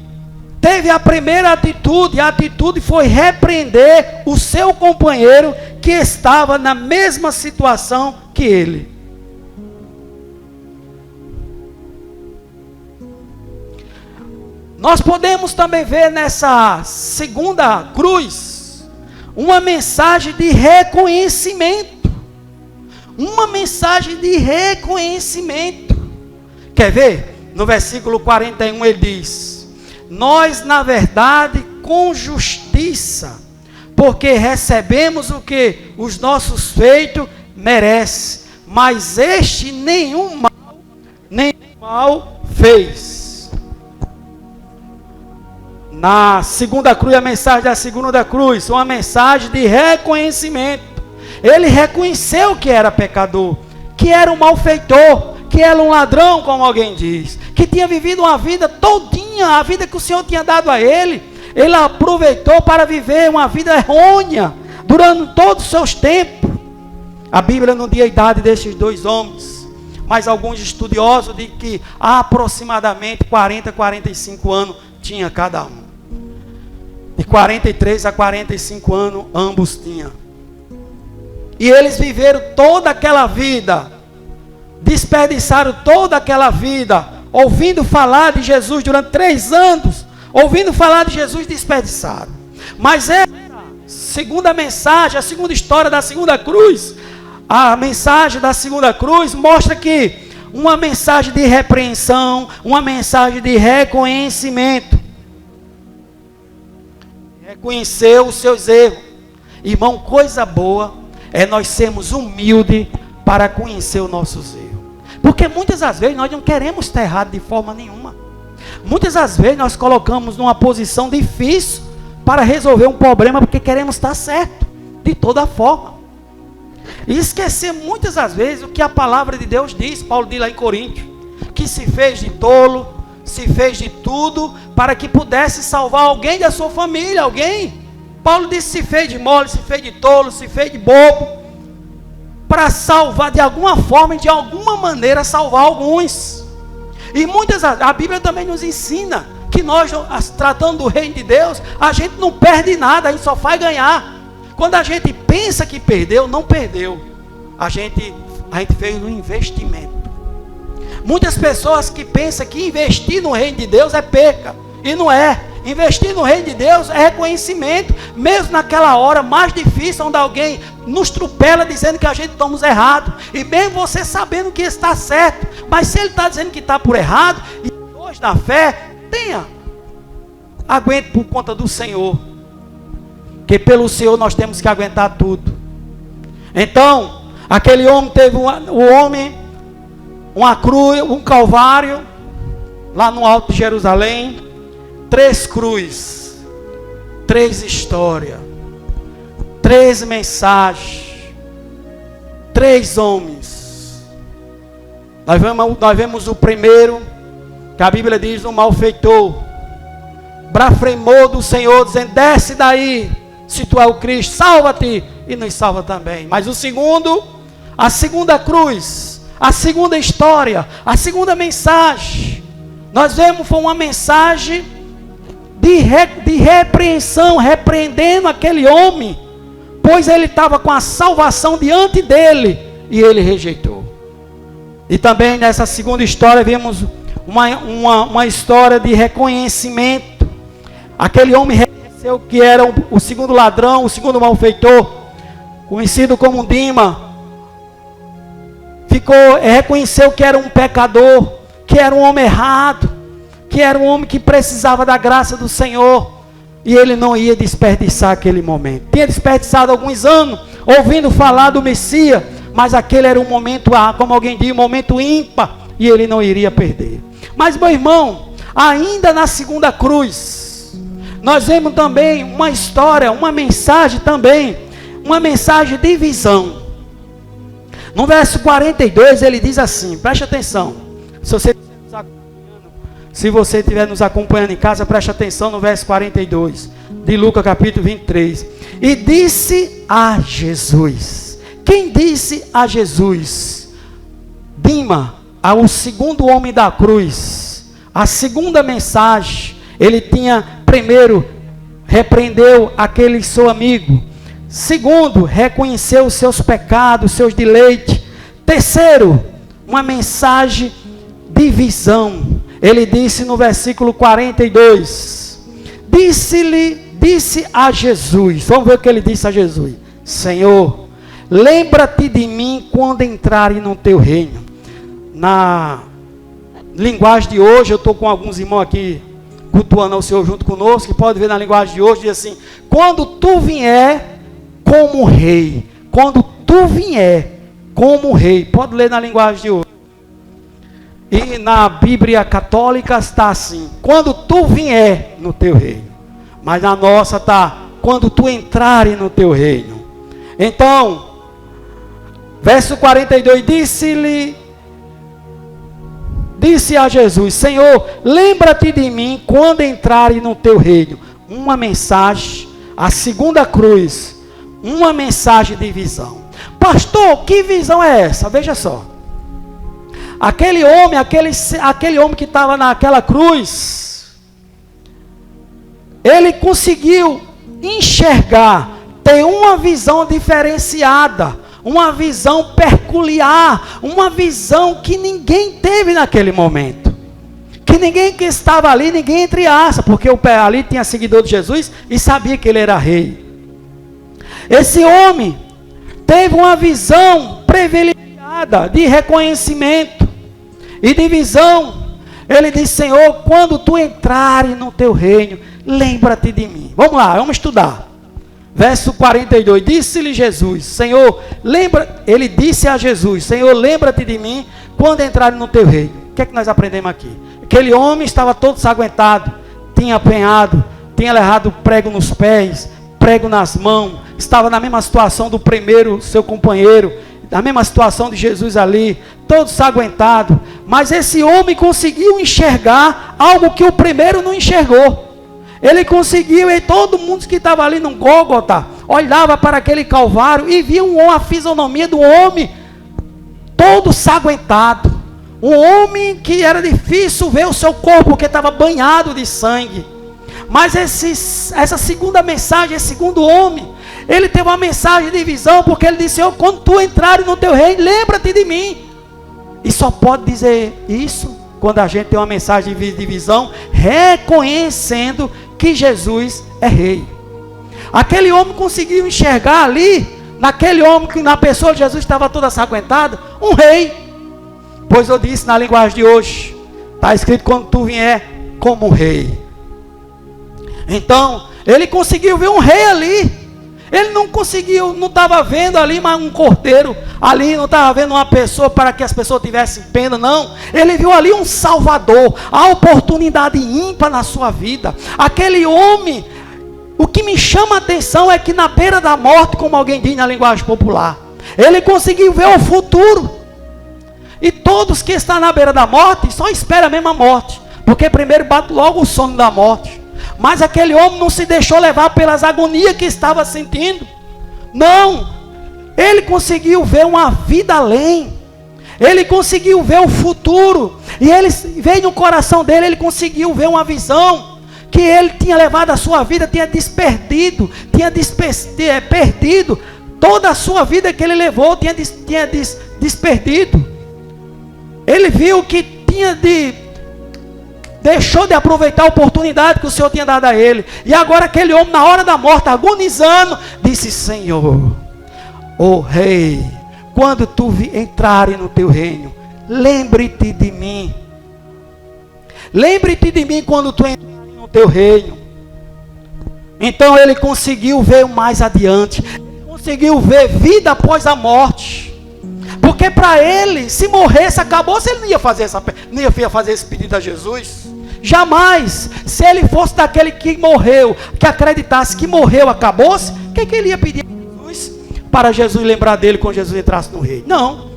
teve a primeira atitude, e a atitude foi repreender o seu companheiro que estava na mesma situação que ele. Nós podemos também ver nessa segunda cruz uma mensagem de reconhecimento. Uma mensagem de reconhecimento. Quer ver? No versículo 41 ele diz: nós, na verdade, com justiça, porque recebemos o que os nossos feitos merecem, mas este nenhum mal fez. Na segunda cruz, a mensagem da segunda cruz, uma mensagem de reconhecimento. Ele reconheceu que era pecador, que era um malfeitor, que era um ladrão, como alguém diz, que tinha vivido uma vida todinha, a vida que o Senhor tinha dado a ele. Ele aproveitou para viver uma vida errônea, durante todos os seus tempos. A Bíblia não diz a idade desses 2 homens, mas alguns estudiosos dizem que aproximadamente 40, 45 anos tinha cada um. De 43 a 45 anos, ambos tinham. E eles viveram toda aquela vida, desperdiçaram toda aquela vida, ouvindo falar de Jesus durante 3 anos, ouvindo falar de Jesus, desperdiçaram. Mas essa segunda mensagem, a segunda história da segunda cruz, a mensagem da segunda cruz mostra que uma mensagem de repreensão, uma mensagem de reconhecimento. Reconheceu os seus erros. Irmão, coisa boa é nós sermos humildes para conhecer os nossos erros. Porque muitas das vezes nós não queremos estar errado de forma nenhuma. Muitas das vezes nós colocamos numa posição difícil para resolver um problema porque queremos estar certo de toda forma. E esquecer muitas das vezes o que a palavra de Deus diz. Paulo diz lá em Coríntios que se fez de tolo, se fez de tudo para que pudesse salvar alguém da sua família, alguém. Paulo disse: se fez de mole, se fez de tolo, se fez de bobo, para salvar de alguma forma, de alguma maneira salvar alguns. E a Bíblia também nos ensina que nós, tratando do reino de Deus, a gente não perde nada, a gente só faz ganhar. Quando a gente pensa que perdeu, não perdeu. A gente fez um investimento. Muitas pessoas que pensam que investir no reino de Deus é perca, e não é. Investir no reino de Deus é reconhecimento, mesmo naquela hora mais difícil, onde alguém nos atropela dizendo que a gente estamos errados, e mesmo você sabendo que está certo, mas se ele está dizendo que está por errado, e hoje na fé, aguente por conta do Senhor, que pelo Senhor nós temos que aguentar tudo. Então, aquele homem teve uma cruz, um calvário, lá no alto de Jerusalém, 3 cruzes, 3 histórias, 3 mensagens, 3 homens. Nós vemos o primeiro, que a Bíblia diz: o malfeitor blasfemou do Senhor, dizendo: desce daí, se tu é o Cristo, salva-te, e nos salva também. Mas o segundo, a segunda cruz, a segunda história, a segunda mensagem, nós vemos foi uma mensagem de repreensão, repreendendo aquele homem, pois ele estava com a salvação diante dele e ele rejeitou. E também nessa segunda história vemos uma história de reconhecimento. Aquele homem reconheceu que era o segundo ladrão, o segundo malfeitor, conhecido como Dima. Reconheceu que era um pecador, que era um homem errado, que era um homem que precisava da graça do Senhor, e ele não ia desperdiçar aquele momento. Tinha desperdiçado alguns anos ouvindo falar do Messias, mas aquele era um momento, como alguém diz, um momento ímpar, e ele não iria perder. Mas, meu irmão, ainda na segunda cruz, nós vemos também uma história, uma mensagem também, uma mensagem de visão. No verso 42 ele diz assim, preste atenção, se você estiver nos acompanhando em casa, preste atenção no verso 42 de Lucas capítulo 23. E disse a Jesus, quem disse a Jesus? Dima, o segundo homem da cruz. A segunda mensagem, ele tinha, primeiro, repreendeu aquele seu amigo. Segundo, reconheceu os seus pecados, os seus deleites. Terceiro, uma mensagem de visão. Ele disse no versículo 42, disse a Jesus, vamos ver o que ele disse a Jesus: Senhor, lembra-te de mim quando entrarem no teu reino. Na linguagem de hoje, eu estou com alguns irmãos aqui cultuando ao Senhor junto conosco, que pode ver na linguagem de hoje, diz assim: quando tu vier como rei, quando tu vier como rei. Pode ler na linguagem de hoje. E na Bíblia católica está assim: quando tu vier no teu reino. Mas na nossa está: quando tu entrares no teu reino. Então, verso 42, disse a Jesus: Senhor, lembra-te de mim quando entrares no teu reino. Uma mensagem, a segunda cruz, uma mensagem de visão. Pastor, que visão é essa? Veja só. Aquele homem que estava naquela cruz, ele conseguiu enxergar, ter uma visão diferenciada, uma visão peculiar, uma visão que ninguém teve naquele momento. Que ninguém que estava ali, ninguém entre aspas, porque ali tinha seguidor de Jesus e sabia que ele era rei. Esse homem teve uma visão privilegiada de reconhecimento e de visão. Ele disse: Senhor, quando tu entrares no teu reino, lembra-te de mim. Vamos lá, vamos estudar. Verso 42, disse-lhe Jesus: Senhor, ele disse a Jesus: Senhor, lembra-te de mim quando entrares no teu reino. O que é que nós aprendemos aqui? Aquele homem estava todo ensanguentado, tinha apanhado, tinha levado prego nos pés, prego nas mãos, estava na mesma situação do primeiro seu companheiro, na mesma situação de Jesus ali, todo ensanguentado. Mas esse homem conseguiu enxergar algo que o primeiro não enxergou. Ele conseguiu, e todo mundo que estava ali no Gólgota olhava para aquele Calvário e via a fisionomia do homem todo ensanguentado. Um homem que era difícil ver o seu corpo, porque estava banhado de sangue. Mas essa segunda mensagem, esse segundo homem, ele teve uma mensagem de visão, porque ele disse: Senhor, quando tu entrares no teu reino, lembra-te de mim. E só pode dizer isso quando a gente tem uma mensagem de visão, reconhecendo que Jesus é rei. Aquele homem conseguiu enxergar ali, naquele homem, que na pessoa de Jesus estava toda ensanguentada, um rei. Pois eu disse na linguagem de hoje, está escrito: quando tu vier como rei. Então, ele conseguiu ver um rei ali. Ele não conseguiu, não estava vendo ali um cordeiro, ali não estava vendo uma pessoa para que as pessoas tivessem pena, não. Ele viu ali um Salvador, a oportunidade ímpar na sua vida. Aquele homem, o que me chama a atenção é que na beira da morte, como alguém diz na linguagem popular, ele conseguiu ver o futuro. E todos que estão na beira da morte só esperam a mesma morte, porque primeiro bate logo o sono da morte. Mas aquele homem não se deixou levar pelas agonias que estava sentindo. Não. Ele conseguiu ver uma vida além. ele conseguiu ver o futuro, e ele veio no coração dele, ele conseguiu ver uma visão, que ele tinha levado a sua vida, tinha perdido toda a sua vida que ele levou, tinha desperdido. Ele viu que deixou de aproveitar a oportunidade que o Senhor tinha dado a ele. E agora aquele homem, na hora da morte, agonizando, disse: Senhor, ó Rei, quando tu entrares no teu reino, lembre-te de mim. Lembre-te de mim quando tu entrares no teu reino. Então ele conseguiu ver mais adiante. Ele conseguiu ver vida após a morte. Porque para ele, se morresse, acabou. Se ele não ia fazer esse pedido a Jesus, jamais. Se ele fosse daquele que morreu, que acreditasse que morreu, acabou-se, o que ele ia pedir a Jesus? Para Jesus lembrar dele quando Jesus entrasse no reino? Não.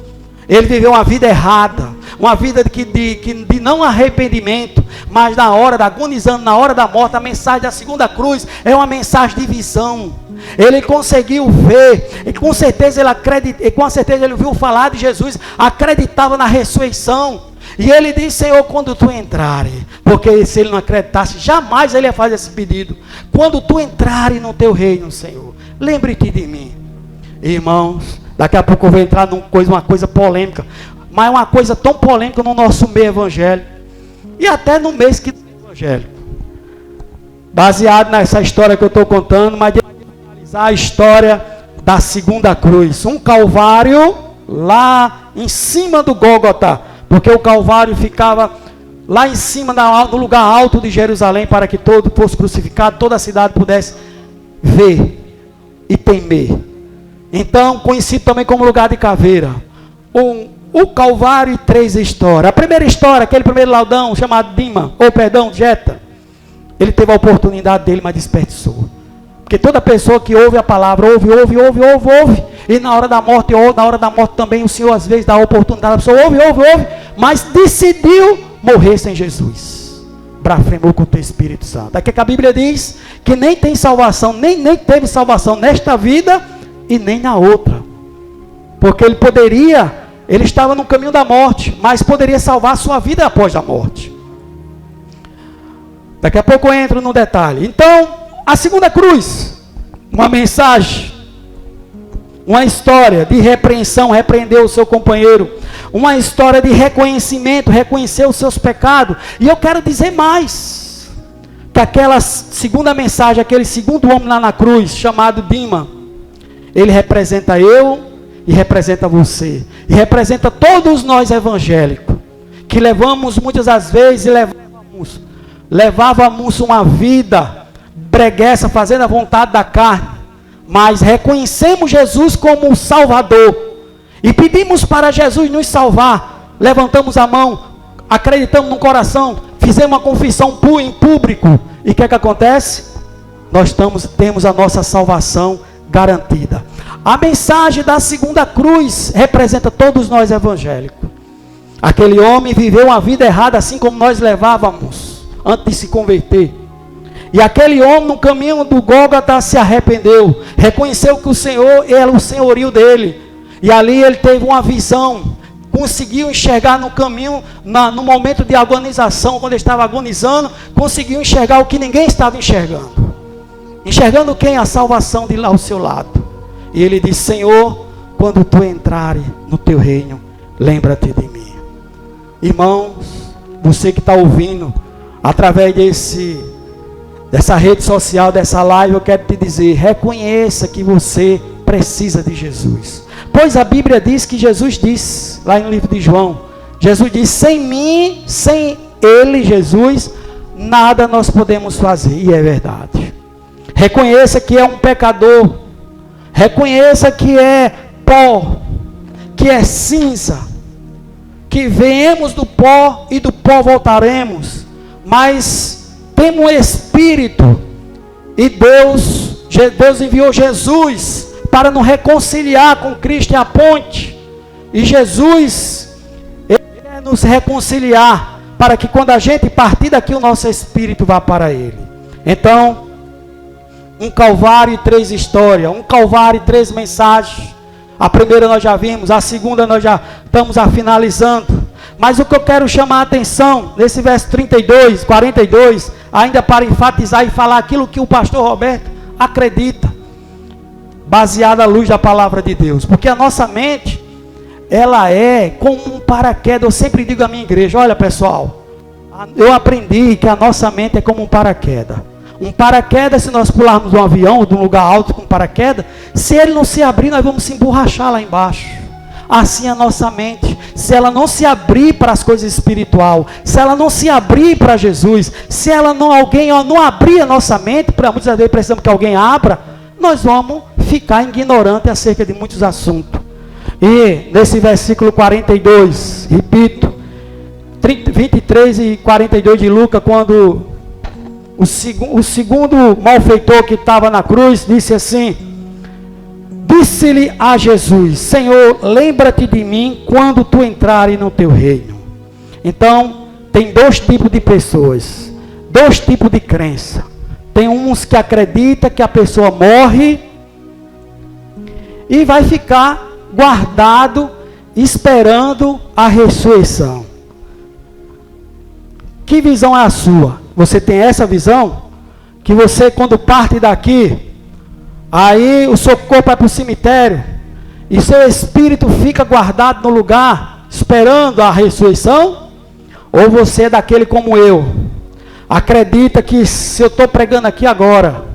Ele viveu uma vida errada, uma vida de não arrependimento, mas na hora agonizando, na hora da morte, a mensagem da segunda cruz é uma mensagem de visão. Ele conseguiu ver, e com certeza ele ouviu falar de Jesus, acreditava na ressurreição. E ele disse: Senhor, quando tu entrares, porque se ele não acreditasse, jamais ele ia fazer esse pedido. Quando tu entrares no teu reino, Senhor, lembre-te de mim. Irmãos, daqui a pouco eu vou entrar uma coisa polêmica, mas uma coisa tão polêmica no nosso meio evangélico, e até no meio que evangélico, baseado nessa história que eu estou contando, mas de analisar a história da segunda cruz, um Calvário lá em cima do Gólgota, porque o Calvário ficava lá em cima, no lugar alto de Jerusalém, para que todo fosse crucificado, toda a cidade pudesse ver e temer. Então, conhecido também como lugar de caveira. O Calvário e 3 histórias. A primeira história, aquele primeiro ladrão chamado Jeta. Ele teve a oportunidade dele, mas desperdiçou. Porque toda pessoa que ouve a palavra, ouve. E na hora da morte também o Senhor às vezes dá a oportunidade. A pessoa ouve, mas decidiu morrer sem Jesus. Blasfemou contra o Espírito Santo. Aqui que a Bíblia diz que nem tem salvação, nem teve salvação nesta vida e nem na outra. Porque ele estava no caminho da morte, mas poderia salvar a sua vida após a morte. Daqui a pouco eu entro no detalhe. Então, a segunda cruz, uma mensagem, uma história de repreensão, repreendeu o seu companheiro, uma história de reconhecimento, reconhecer os seus pecados. E eu quero dizer mais, que aquela segunda mensagem, aquele segundo homem lá na cruz, chamado Dima, ele representa eu e representa você, e representa todos nós evangélicos, que levamos muitas das vezes, levávamos uma vida preguiça, fazendo a vontade da carne, mas reconhecemos Jesus como o Salvador, e pedimos para Jesus nos salvar, levantamos a mão, acreditamos no coração, fizemos uma confissão em público, e o que acontece? Nós temos a nossa salvação garantida. A mensagem da segunda cruz representa todos nós evangélicos. Aquele homem viveu uma vida errada, assim como nós levávamos, antes de se converter. E aquele homem no caminho do Gólgota se arrependeu, reconheceu que o Senhor era o senhorio dele, e ali ele teve uma visão, conseguiu enxergar no caminho, no momento de agonização, quando ele estava agonizando, conseguiu enxergar o que ninguém estava enxergando. Enxergando quem? A salvação de lá ao seu lado. E ele disse: Senhor, quando tu entrares no teu reino, lembra-te de mim. Irmãos, você que está ouvindo, através dessa rede social, dessa live, eu quero te dizer, reconheça que você precisa de Jesus. Pois a Bíblia diz que Jesus disse, lá no livro de João, Jesus disse: sem mim, sem ele, Jesus, nada nós podemos fazer. E é verdade. Reconheça que é um pecador, reconheça que é pó, que é cinza, que viemos do pó e do pó voltaremos, mas temos um Espírito, e Deus enviou Jesus para nos reconciliar com Cristo em a ponte, e Jesus, Ele quer nos reconciliar, para que quando a gente partir daqui, o nosso Espírito vá para Ele. Então, um Calvário e 3 histórias, um Calvário e 3 mensagens, A primeira nós já vimos, a segunda nós já estamos finalizando. Mas o que eu quero chamar a atenção, nesse verso 32, 42, ainda para enfatizar e falar aquilo que o pastor Roberto acredita, baseado à luz da palavra de Deus. Porque a nossa mente, ela é como um paraquedas. Eu sempre digo à minha igreja, olha pessoal, eu aprendi que a nossa mente é como um paraquedas. Um paraquedas, se nós pularmos de um avião, de um lugar alto com paraquedas, se ele não se abrir, nós vamos se emborrachar lá embaixo. Assim a nossa mente, se ela não se abrir para as coisas espirituais, se ela não se abrir para Jesus, se ela não, alguém não abrir a nossa mente, para muitas vezes precisamos que alguém abra, nós vamos ficar ignorantes acerca de muitos assuntos. E nesse versículo 42, repito, 23 e 42 de Lucas, quando o segundo malfeitor que estava na cruz disse assim, disse-lhe a Jesus, Senhor, lembra-te de mim quando tu entrares no teu reino. Então, tem dois tipos de pessoas, dois tipos de crença. Tem uns que acreditam que a pessoa morre e vai ficar guardado, esperando a ressurreição. Que visão é a sua? Você tem essa visão? Que você, quando parte daqui, aí o seu corpo vai para o cemitério e seu espírito fica guardado no lugar, esperando a ressurreição? Ou você é daquele como eu, acredita que se eu estou pregando aqui agora,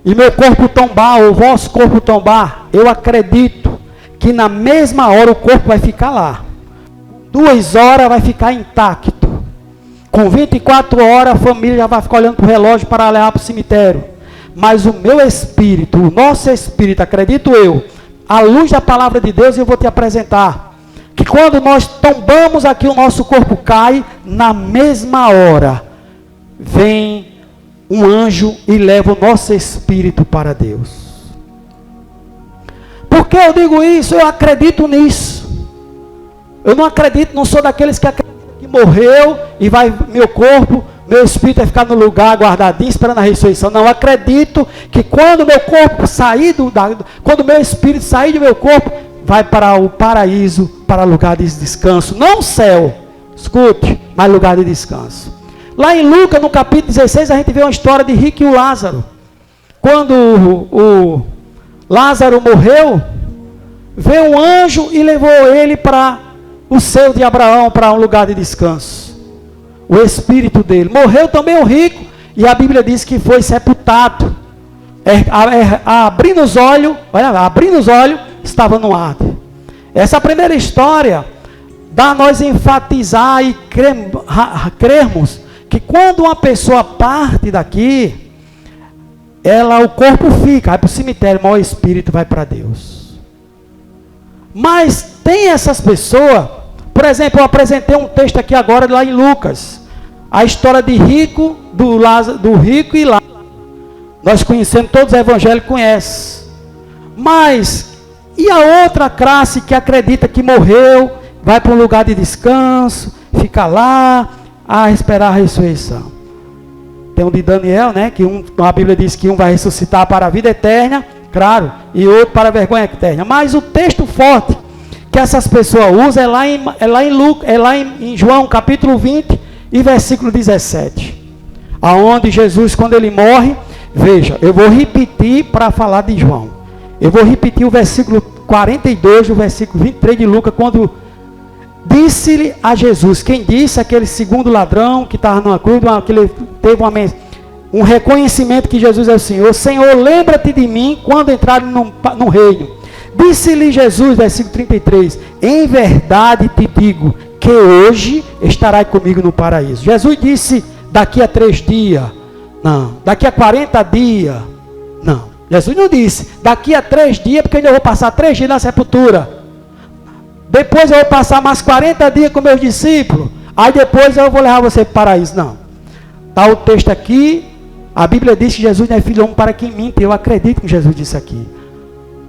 e meu corpo tombar, ou o vosso corpo tombar, eu acredito que na mesma hora o corpo vai ficar lá. 2 horas vai ficar intacto. Com 24 horas a família já vai ficar olhando para o relógio para levar para o cemitério. Mas o meu espírito, o nosso espírito, acredito eu, à luz da palavra de Deus, eu vou te apresentar, que quando nós tombamos aqui, o nosso corpo cai, na mesma hora, vem um anjo e leva o nosso espírito para Deus. Por que eu digo isso? Eu acredito nisso. Eu não acredito, não sou daqueles que acreditam que morreu e vai meu corpo, meu espírito vai ficar no lugar guardadinho esperando a ressurreição. Não, eu acredito que quando meu corpo sair quando meu espírito sair do meu corpo, vai para o paraíso, para lugar de descanso. Não o céu, escute, mas lugar de descanso. Lá em Lucas, no capítulo 16, a gente vê uma história de Rico e o Lázaro. Quando o Lázaro morreu, veio um anjo e levou ele para o seio de Abraão, para um lugar de descanso. O espírito dele. Morreu também o rico, e a Bíblia diz que foi sepultado. Abrindo os olhos, olha lá, abrindo os olhos, estava no ar. Essa primeira história dá a nós enfatizar e crermos que quando uma pessoa parte daqui, o corpo fica, vai para o cemitério, mas o espírito vai para Deus. Mas tem essas pessoas, por exemplo, eu apresentei um texto aqui agora, lá em Lucas, a história de rico, do rico e Lázaro. Nós conhecemos, todos os evangélicos conhecem. Mas, e a outra classe que acredita que morreu, vai para um lugar de descanso, fica lá, a esperar a ressurreição. Tem um de Daniel, né, que a Bíblia diz que um vai ressuscitar para a vida eterna, claro, e outro para a vergonha eterna. Mas o texto forte que essas pessoas usam é lá em João capítulo 20 e versículo 17. Aonde Jesus, quando ele morre, veja, eu vou repetir para falar de João. Eu vou repetir o versículo 42 do versículo 23 de Lucas, quando disse-lhe a Jesus, quem disse, aquele segundo ladrão que estava numa cruz, que ele teve um reconhecimento que Jesus é o Senhor. Senhor, lembra-te de mim quando entrares no reino. Disse-lhe Jesus, versículo 33, em verdade te digo, que hoje estarás comigo no paraíso. Jesus disse, daqui a 3 dias, não, daqui a 40 dias, não. Jesus não disse, daqui a 3 dias, porque eu ainda vou passar 3 dias na sepultura. Depois eu vou passar mais 40 dias com meus discípulos. Aí depois eu vou levar você para o paraíso. Não. Está o texto aqui. A Bíblia diz que Jesus não é filho homem para quem minta. Eu acredito que Jesus disse aqui.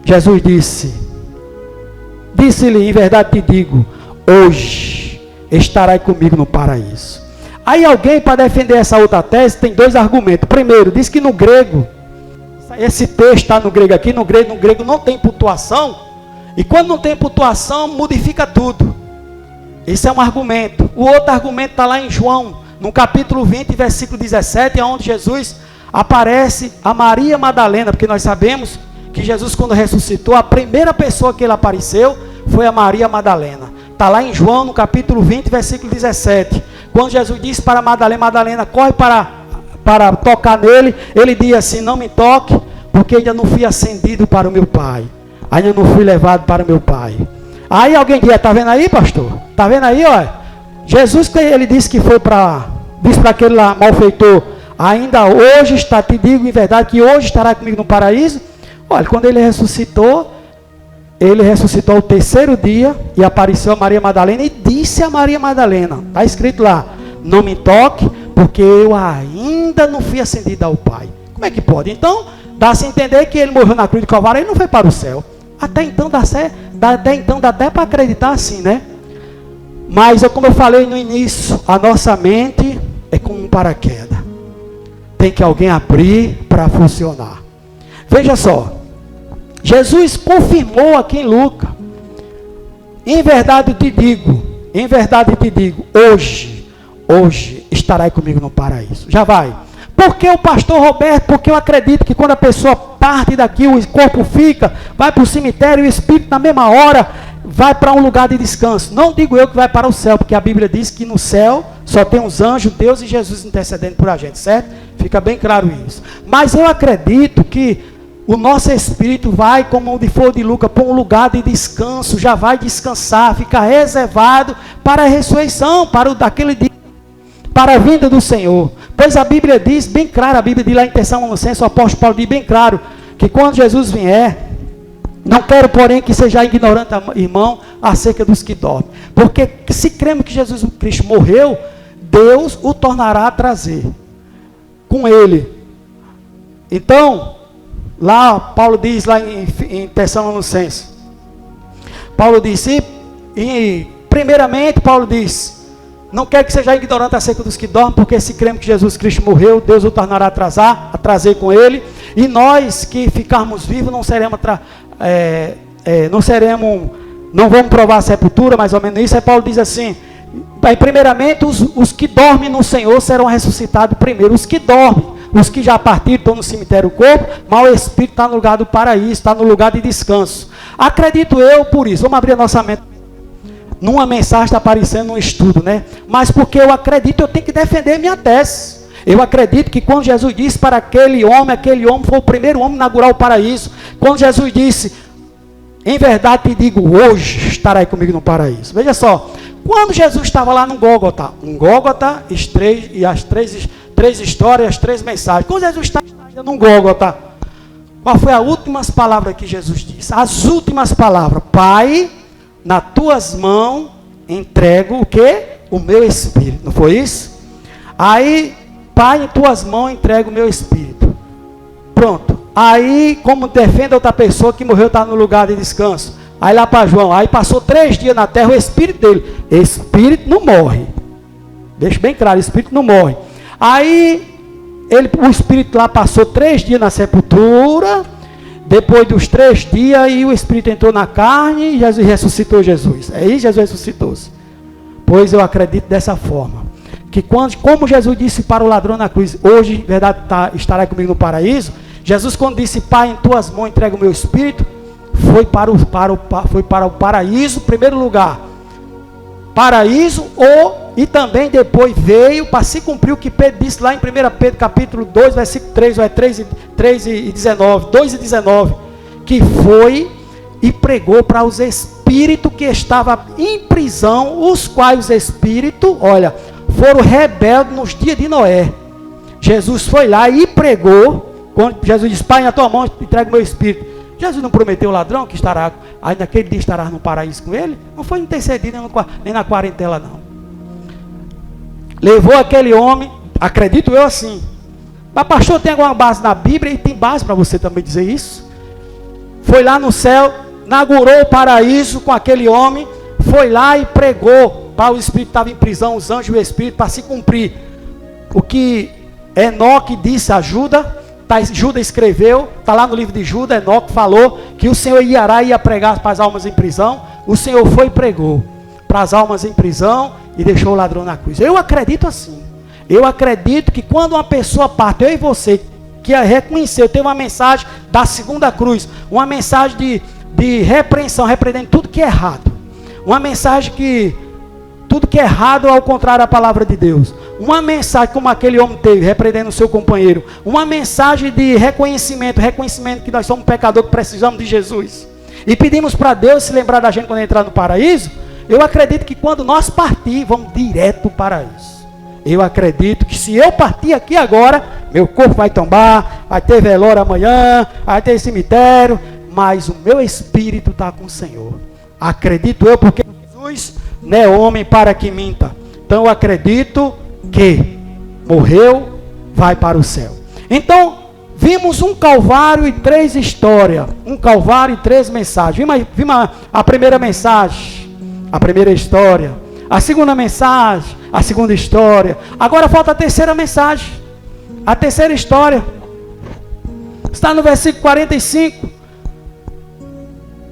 Jesus disse-lhe, em verdade te digo, hoje estarás comigo no paraíso. Aí alguém, para defender essa outra tese, tem 2 argumentos. Primeiro, diz que no grego, esse texto está no grego aqui, no grego não tem pontuação. E quando não tem pontuação, modifica tudo. Esse é um argumento. O outro argumento está lá em João, no capítulo 20, versículo 17, onde Jesus aparece a Maria Madalena, porque nós sabemos que Jesus, quando ressuscitou, a primeira pessoa que ele apareceu foi a Maria Madalena. Está lá em João, no capítulo 20, versículo 17. Quando Jesus disse para Madalena, Madalena, corre para tocar nele, ele diz assim, não me toque, porque ainda não fui ascendido para o meu Pai. Ainda não fui levado para o meu Pai. Aí alguém diz, está vendo aí, pastor? Está vendo aí, olha? Jesus, ele disse que foi disse para aquele lá, malfeitor, ainda hoje está, te digo em verdade, que hoje estará comigo no paraíso. Olha, quando ele ressuscitou ao terceiro dia, e apareceu a Maria Madalena, e disse a Maria Madalena, está escrito lá, não me toque, porque eu ainda não fui ascendido ao Pai. Como é que pode? Então, dá-se a entender que ele morreu na cruz de Calvário, ele não foi para o céu. Até então dá até para acreditar assim, né? Mas, como eu falei no início, a nossa mente é como um paraquedas. Tem que alguém abrir para funcionar. Veja só. Jesus confirmou aqui em Lucas. Em verdade te digo, hoje estarás comigo no paraíso. Já vai. Porque o pastor Roberto, porque eu acredito que quando a pessoa parte daqui, o corpo fica, vai para o cemitério, o espírito na mesma hora vai para um lugar de descanso. Não digo eu que vai para o céu, porque a Bíblia diz que no céu só tem os anjos, Deus e Jesus intercedendo por a gente, certo? Fica bem claro isso. Mas eu acredito que o nosso espírito vai, como o de flor de Lucas, para um lugar de descanso, já vai descansar, fica reservado para a ressurreição, para daquele dia, para a vinda do Senhor. Pois a Bíblia diz bem claro, a Bíblia diz lá em Tessalonicenses, o apóstolo Paulo diz bem claro, que quando Jesus vier, não quero, porém, que seja ignorante, irmão, acerca dos que dormem. Porque se cremos que Jesus Cristo morreu, Deus o tornará a trazer com ele. Então, lá Paulo diz, lá em Tessalonicenses, Paulo disse, primeiramente Paulo diz, não quero que seja ignorante acerca dos que dormem, porque se cremos que Jesus Cristo morreu, Deus o tornará a trazer com ele, e nós que ficarmos vivos não seremos, não vamos provar a sepultura, mais ou menos isso. Aí Paulo diz assim, primeiramente os que dormem no Senhor serão ressuscitados primeiro, os que dormem, os que já partiram, estão no cemitério o corpo, mas o espírito está no lugar do paraíso, está no lugar de descanso. Acredito eu por isso, vamos abrir a nossa mente. Numa mensagem está aparecendo um estudo, né? Mas porque eu acredito, eu tenho que defender minha tese. Eu acredito que quando Jesus disse para aquele homem foi o primeiro homem a inaugurar o paraíso. Quando Jesus disse, em verdade te digo, hoje estarás comigo no paraíso. Veja só, quando Jesus estava lá no Gólgota, as três histórias, as três mensagens. Quando Jesus estava no Gólgota, qual foi as últimas palavras que Jesus disse? As últimas palavras, Pai, nas tuas mãos entrego o quê? O meu espírito. Não foi isso? Aí, Pai, em tuas mãos entrego o meu espírito. Pronto. Aí, como defende outra pessoa que morreu, está no lugar de descanso. Aí lá para João, aí passou 3 dias na terra, o espírito dele. Espírito não morre. Deixa bem claro, espírito não morre. Aí, o espírito lá passou 3 dias na sepultura. Depois dos 3 dias, e o espírito entrou na carne e Jesus ressuscitou Jesus. Aí Jesus ressuscitou-se. Pois eu acredito dessa forma. Que como Jesus disse para o ladrão na cruz, hoje, em verdade, estará comigo no paraíso. Jesus, quando disse, Pai, em tuas mãos entrego o meu espírito, foi para o paraíso, primeiro lugar. Paraíso, e também depois veio para se cumprir o que Pedro disse lá em 1 Pedro capítulo 2, versículo 3 e 19, 2 e 19, que foi e pregou para os espíritos que estavam em prisão, os quais os espíritos, foram rebeldes nos dias de Noé. Jesus foi lá e pregou, quando Jesus disse, Pai, na tua mão entrega o meu espírito. Jesus não prometeu ao ladrão que estará, aí naquele dia estará no paraíso com ele? Não foi intercedido nem na quarentela, não. Levou aquele homem, acredito eu assim. Mas pastor, tem alguma base na Bíblia? E tem base para você também dizer isso. Foi lá no céu, inaugurou o paraíso com aquele homem, foi lá e pregou para o espírito que estava em prisão, os anjos e o espírito, para se cumprir o que Enoque disse, ajuda, Judas escreveu, está lá no livro de Judas, Enoque falou que o Senhor ia pregar para as almas em prisão. O Senhor foi e pregou para as almas em prisão e deixou o ladrão na cruz. Eu acredito assim. Eu acredito que quando uma pessoa parte, eu e você, que reconheceu, teve uma mensagem da segunda cruz, uma mensagem de repreensão, repreendendo tudo que é errado. Uma mensagem que tudo que é errado ao contrário da palavra de Deus. Uma mensagem como aquele homem teve, repreendendo o seu companheiro. Uma mensagem de reconhecimento que nós somos pecadores, que precisamos de Jesus. E pedimos para Deus se lembrar da gente quando entrar no paraíso. Eu acredito que quando nós partir, vamos direto para o paraíso. Eu acredito que se eu partir aqui agora, meu corpo vai tombar, vai ter velório amanhã, vai ter cemitério, mas o meu espírito está com o Senhor. Acredito eu, porque Jesus não é homem para que minta. Então eu acredito que morreu, vai para o céu. Então, vimos um Calvário e 3 histórias. Um Calvário e 3 mensagens. Vimos a primeira mensagem, a primeira história. A segunda mensagem, a segunda história. Agora falta a terceira mensagem. A terceira história está no versículo 45.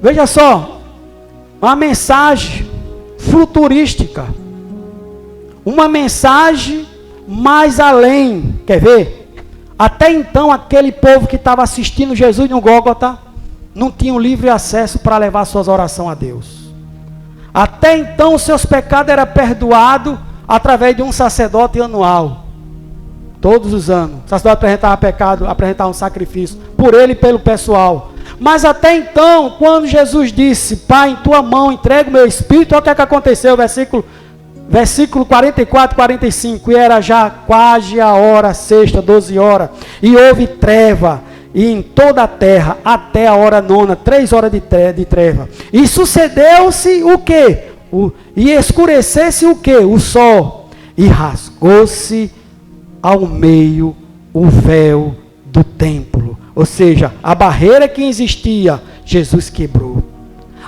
Veja só, uma mensagem futurística. Uma mensagem mais além. Quer ver? Até então, aquele povo que estava assistindo Jesus no Gólgota não tinha um livre acesso para levar suas orações a Deus. Até então, os seus pecados eram perdoados através de um sacerdote anual. Todos os anos. O sacerdote apresentava um sacrifício por ele e pelo pessoal. Mas até então, quando Jesus disse: Pai, em tua mão entrego o meu espírito, olha o que aconteceu, versículo 44, 45, e era já quase a hora sexta, 12 horas, e houve treva, e em toda a terra, até a hora nona, 3 horas de treva. E sucedeu-se o quê? E escurecesse o quê? O sol. E rasgou-se ao meio o véu do templo. Ou seja, a barreira que existia, Jesus quebrou.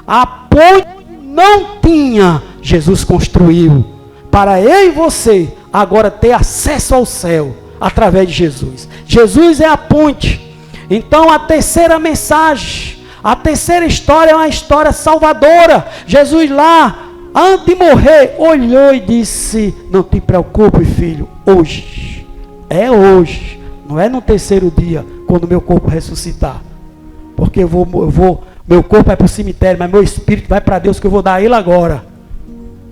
A ponte não tinha, Jesus construiu. Para eu e você agora ter acesso ao céu através de Jesus. Jesus é a ponte. Então a terceira mensagem, a terceira história é uma história salvadora. Jesus lá, antes de morrer, olhou e disse: não te preocupe, filho, hoje, é hoje, não é no terceiro dia, quando meu corpo ressuscitar. Porque meu corpo vai para o cemitério, mas meu espírito vai para Deus, que eu vou dar a ele agora.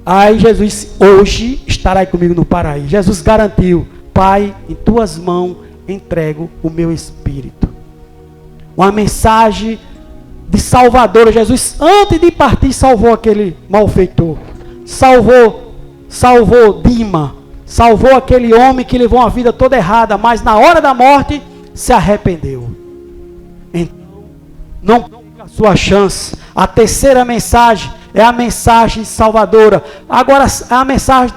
Aí Jesus disse: hoje estará comigo no paraíso. Jesus garantiu: Pai, em tuas mãos entrego o meu espírito. Uma mensagem de salvador. Jesus, antes de partir, salvou aquele malfeitor. Salvou Dima. Salvou aquele homem que levou uma vida toda errada, mas na hora da morte se arrependeu. Então, não perca a sua chance. A terceira mensagem é a mensagem salvadora. Agora, é a mensagem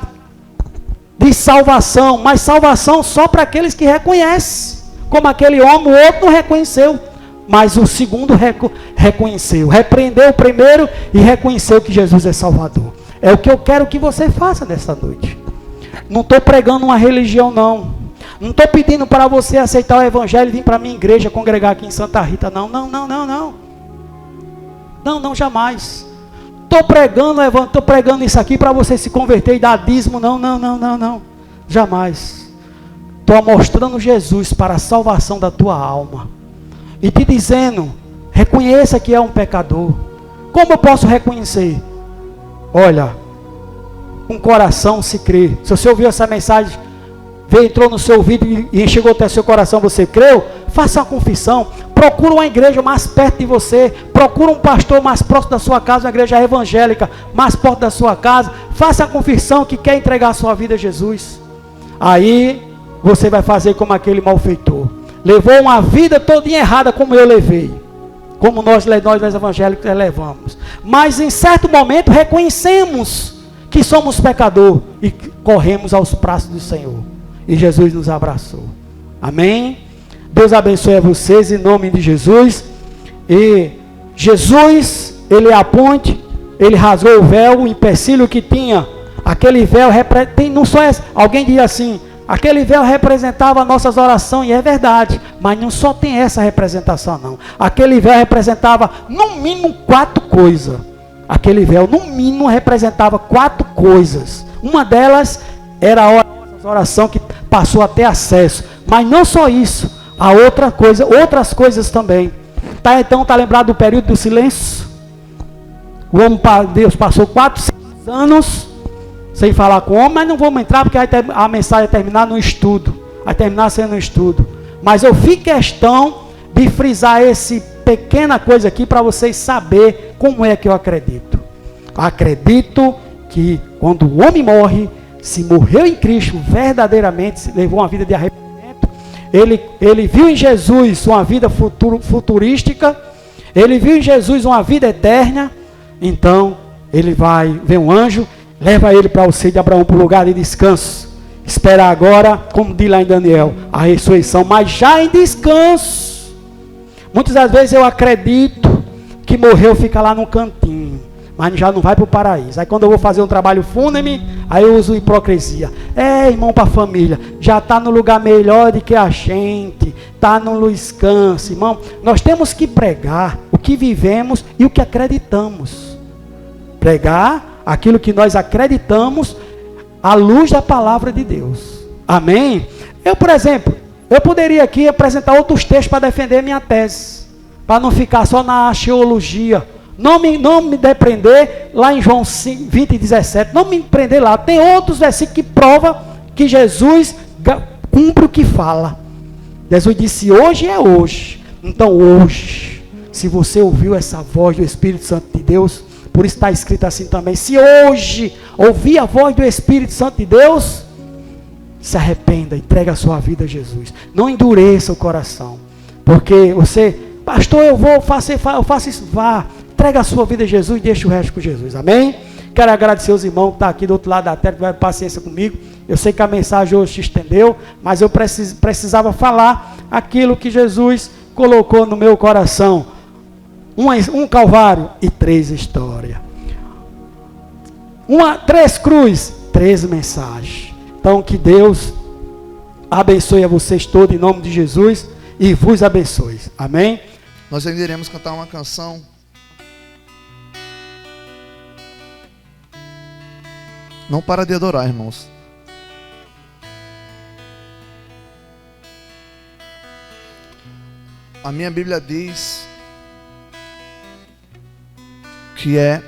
de salvação, mas salvação só para aqueles que reconhecem. Como aquele homem, o outro não reconheceu. Mas o segundo reconheceu, repreendeu o primeiro e reconheceu que Jesus é Salvador. É o que eu quero que você faça nesta noite. Não estou pregando uma religião, não. Não estou pedindo para você aceitar o Evangelho e vir para a minha igreja congregar aqui em Santa Rita, não. Não, jamais. Estou pregando isso aqui para você se converter e dar dízimo, não. Jamais. Estou mostrando Jesus para a salvação da tua alma. E te dizendo, reconheça que é um pecador. Como eu posso reconhecer? Olha, com o coração se crê. Se você ouviu essa mensagem, entrou no seu ouvido e chegou até seu coração, você creu? Faça uma confissão. Procura uma igreja mais perto de você. Procura um pastor mais próximo da sua casa, uma igreja evangélica mais perto da sua casa. Faça a confissão que quer entregar a sua vida a Jesus. Aí você vai fazer como aquele malfeitor. Levou uma vida toda errada como eu levei. Como nós evangélicos levamos. Mas em certo momento reconhecemos que somos pecadores e corremos aos braços do Senhor. E Jesus nos abraçou. Amém? Deus abençoe a vocês em nome de Jesus. E Jesus, Ele é a ponte. Ele rasgou o véu, o empecilho que tinha. Aquele véu, não só é, alguém diz assim: Aquele véu representava nossas orações, e é verdade, mas não só tem essa representação não. Aquele véu representava no mínimo 4 coisas. Aquele véu no mínimo representava 4 coisas. Uma delas era a oração que passou a ter acesso. Mas não só isso, a outra coisa, outras coisas também. Então está lembrado do período do silêncio? O homem, Deus passou 400 anos sem falar com o homem, mas não vamos entrar porque a mensagem vai terminar no estudo. Vai terminar sendo um estudo. Mas eu fiz questão de frisar essa pequena coisa aqui para vocês saberem como é que eu acredito. Acredito que quando o homem morre, se morreu em Cristo verdadeiramente, se levou uma vida de arrependimento, ele viu em Jesus uma vida futurística, ele viu em Jesus uma vida eterna, então ele vem um anjo, leva ele para o seio de Abraão, para o lugar de descanso. Espera agora, como diz lá em Daniel, a ressurreição, mas já em descanso. Muitas das vezes eu acredito que morreu, fica lá no cantinho, mas já não vai para o paraíso. Aí quando eu vou fazer um trabalho fúnebre, aí eu uso hipocrisia. Irmão, para a família, já está no lugar melhor do que a gente, está no descanso. Irmão, nós temos que pregar o que vivemos e o que acreditamos. Pregar aquilo que nós acreditamos à luz da palavra de Deus. Amém? Eu, por exemplo, eu poderia aqui apresentar outros textos para defender minha tese, para não ficar só na axiologia. Não me depreender lá em João 20, 17. Não me prender lá. Tem outros versículos que provam que Jesus cumpre o que fala. Jesus disse, hoje é hoje. Então hoje, se você ouviu essa voz do Espírito Santo de Deus, por isso está escrito assim também, se hoje ouvir a voz do Espírito Santo de Deus, se arrependa, entregue a sua vida a Jesus. Não endureça o coração. Porque você, pastor, eu faço isso, vá. Entregue a sua vida a Jesus e deixa o resto com Jesus. Amém? Quero agradecer os irmãos que estão aqui do outro lado da terra, que tiveram paciência comigo. Eu sei que a mensagem hoje se estendeu, mas eu precisava falar aquilo que Jesus colocou no meu coração. Um Calvário e 3 histórias. 3 cruzes, 3 mensagens. Então que Deus abençoe a vocês todos em nome de Jesus e vos abençoe. Amém? Nós ainda iremos cantar uma canção. Não para de adorar, irmãos. A minha Bíblia diz que é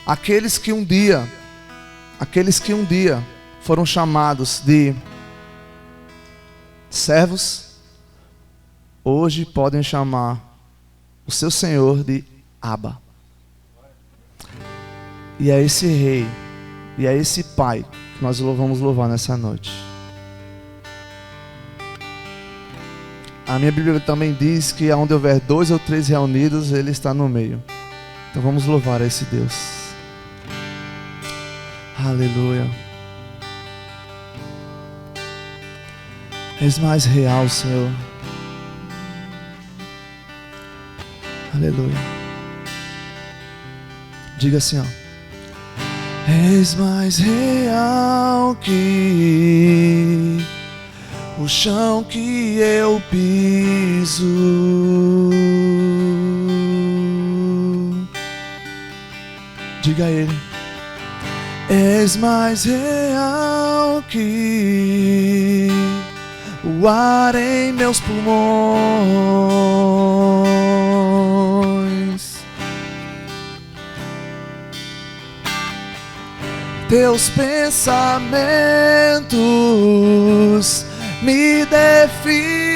aqueles que um dia foram chamados de servos, hoje podem chamar o seu Senhor de Abba. E é esse rei, e é esse pai que nós vamos louvar nessa noite. A minha Bíblia também diz que onde houver 2 ou 3 reunidos, Ele está no meio. Então vamos louvar a esse Deus. Aleluia. És mais real, Senhor. Aleluia. Diga assim, ó. És mais real que o chão que eu piso. Diga a Ele. És mais real que o ar em meus pulmões. Teus pensamentos me definem.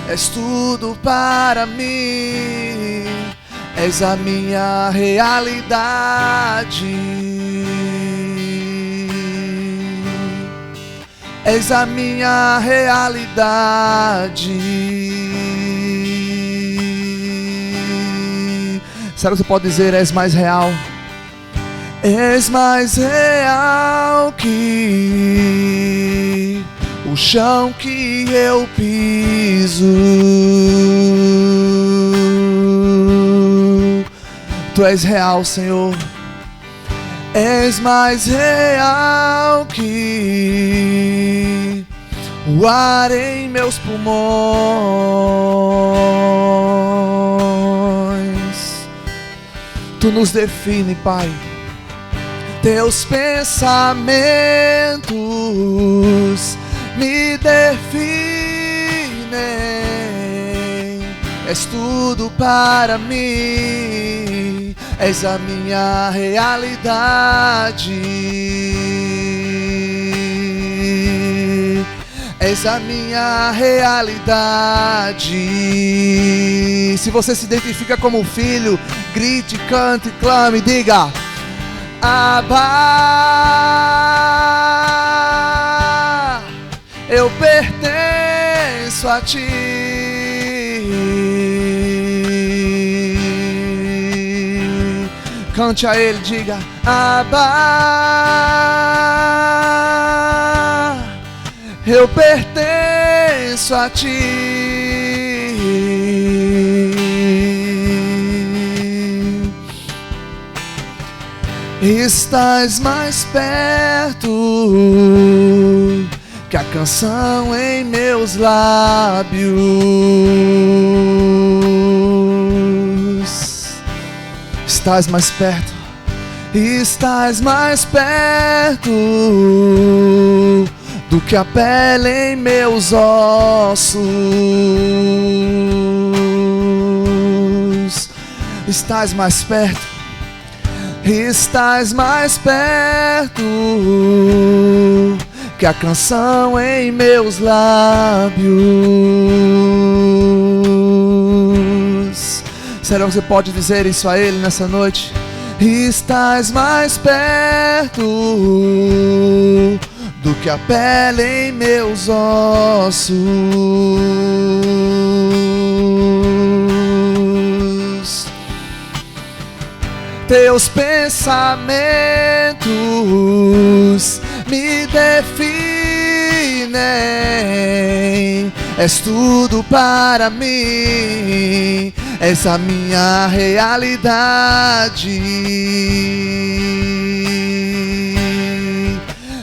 És tudo para mim. És a minha realidade. És a minha realidade. Será que você pode dizer, és mais real? És mais real que o chão que eu piso. Tu és real, Senhor. És mais real que o ar em meus pulmões. Tu nos define, Pai. Teus pensamentos me definem. És tudo para mim. És a minha realidade. És a minha realidade. Se você se identifica como filho, grite, cante, clame, diga: Abba, eu pertenço a ti. Cante a ele, diga: Abba, eu pertenço a ti. Estás mais perto que a canção em meus lábios. Estás mais perto, estás mais perto do que a pele em meus ossos. Estás mais perto, estás mais perto que a canção em meus lábios. Será que você pode dizer isso a Ele nessa noite? Estás mais perto do que a pele em meus ossos. Teus pensamentos me definem. És tudo para mim. És a minha realidade.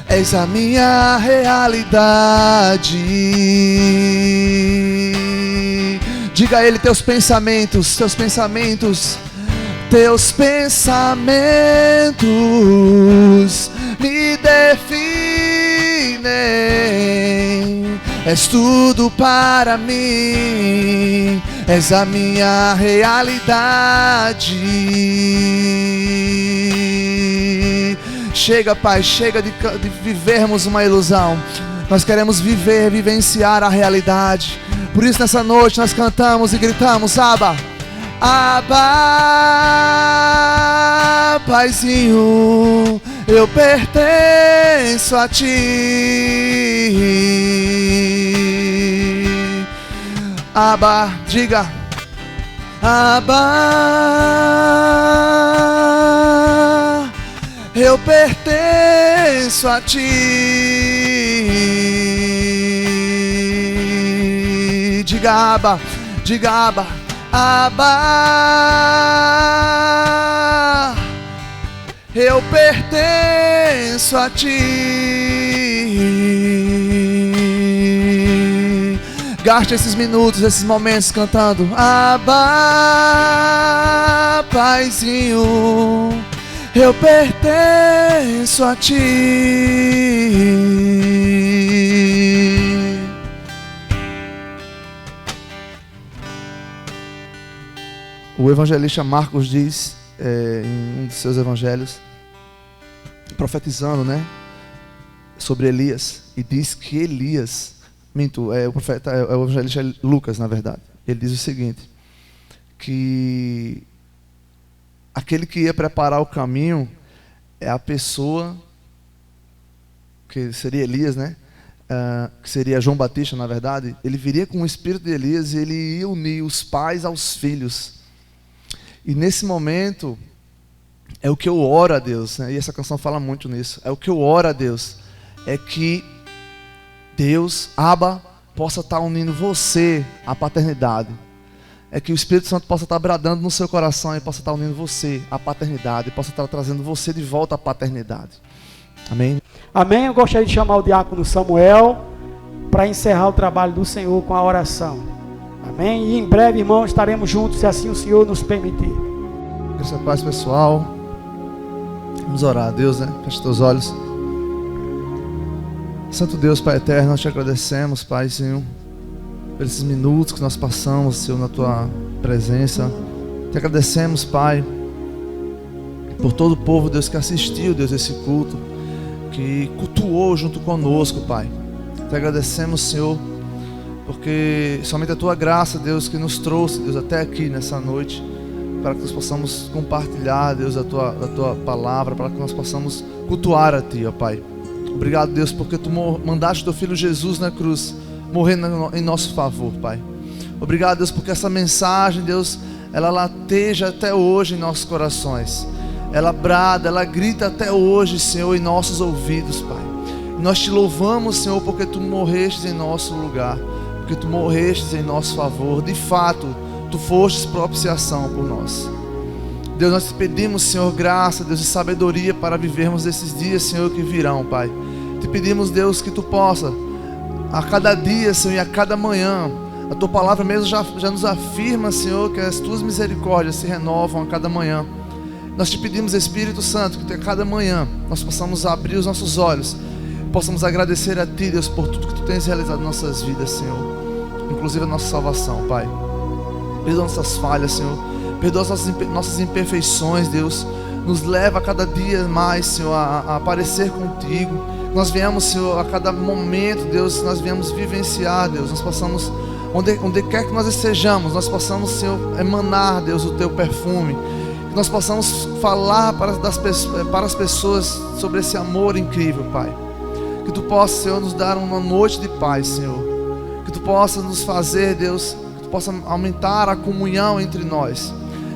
És a minha realidade. Diga a Ele teus pensamentos, teus pensamentos. Teus pensamentos me definem. És tudo para mim. És a minha realidade. Chega, Pai, chega de vivermos uma ilusão. Nós queremos vivenciar a realidade. Por isso nessa noite nós cantamos e gritamos: Abba, Abba, Paizinho, eu pertenço a ti. Abba, diga: Abba, eu pertenço a ti. Diga: Abba, diga: Abba, Abba, eu pertenço a ti. Gaste esses minutos, esses momentos cantando: Abba, Paizinho, eu pertenço a ti. O evangelista Marcos diz, em um de seus evangelhos, profetizando, né, sobre Elias, e diz que Elias, o profeta, é o evangelista Lucas, na verdade, ele diz o seguinte, que aquele que ia preparar o caminho é a pessoa, que seria Elias, né, que seria João Batista, na verdade. Ele viria com o espírito de Elias e ele ia unir os pais aos filhos. E nesse momento, é o que eu oro a Deus, né? E essa canção fala muito nisso. É o que eu oro a Deus, é que Deus, Abba, possa estar unindo você à paternidade. é que o Espírito Santo possa estar bradando no seu coração e possa estar unindo você à paternidade, e possa estar trazendo você de volta à paternidade. Amém? Amém. Eu gostaria de chamar o diácono Samuel para encerrar o trabalho do Senhor com a oração. Amém? E em breve, irmãos, estaremos juntos, se assim o Senhor nos permitir. Graças a paz, pessoal. Vamos orar a Deus, né? Feche teus olhos. Santo Deus, Pai eterno, nós te agradecemos, Pai, Senhor, por esses minutos que nós passamos, Senhor, na tua presença. Te agradecemos, Pai, por todo o povo, Deus, que assistiu, Deus, esse culto, que cultuou junto conosco, Pai. Te agradecemos, Senhor, porque somente a tua graça, Deus, que nos trouxe, Deus, até aqui nessa noite, para que nós possamos compartilhar, Deus, a tua palavra, para que nós possamos cultuar a Ti, ó Pai. Obrigado, Deus, porque Tu mandaste Teu Filho Jesus na cruz, morrendo em nosso favor, Pai. Obrigado, Deus, porque essa mensagem, Deus, ela lateja até hoje em nossos corações. Ela brada, ela grita até hoje, Senhor, em nossos ouvidos, Pai. E nós Te louvamos, Senhor, porque Tu morrestes em nosso lugar, porque Tu morrestes em nosso favor. De fato, Tu fostes propiciação por nós. Deus, nós Te pedimos, Senhor, graça, Deus, e sabedoria para vivermos esses dias, Senhor, que virão, Pai. Te pedimos, Deus, que Tu possa, a cada dia, Senhor, e a cada manhã, a Tua palavra mesmo já nos afirma, Senhor, que as Tuas misericórdias se renovam a cada manhã. Nós Te pedimos, Espírito Santo, que a cada manhã nós possamos abrir os nossos olhos, possamos agradecer a Ti, Deus, por tudo que Tu tens realizado em nossas vidas, Senhor, inclusive a nossa salvação, Pai. Perdoa nossas falhas, Senhor, perdoa as nossas imperfeições, Deus. Nos leva a cada dia mais, Senhor, a aparecer contigo. Nós viemos, Senhor, a cada momento, Deus, nós viemos vivenciar, Deus. Nós possamos, onde quer que nós estejamos, nós possamos, Senhor, emanar, Deus, o Teu perfume. Que nós possamos falar para as pessoas sobre esse amor incrível, Pai. Que Tu possa, Senhor, nos dar uma noite de paz, Senhor. Que Tu possa nos fazer, Deus, que Tu possa aumentar a comunhão entre nós.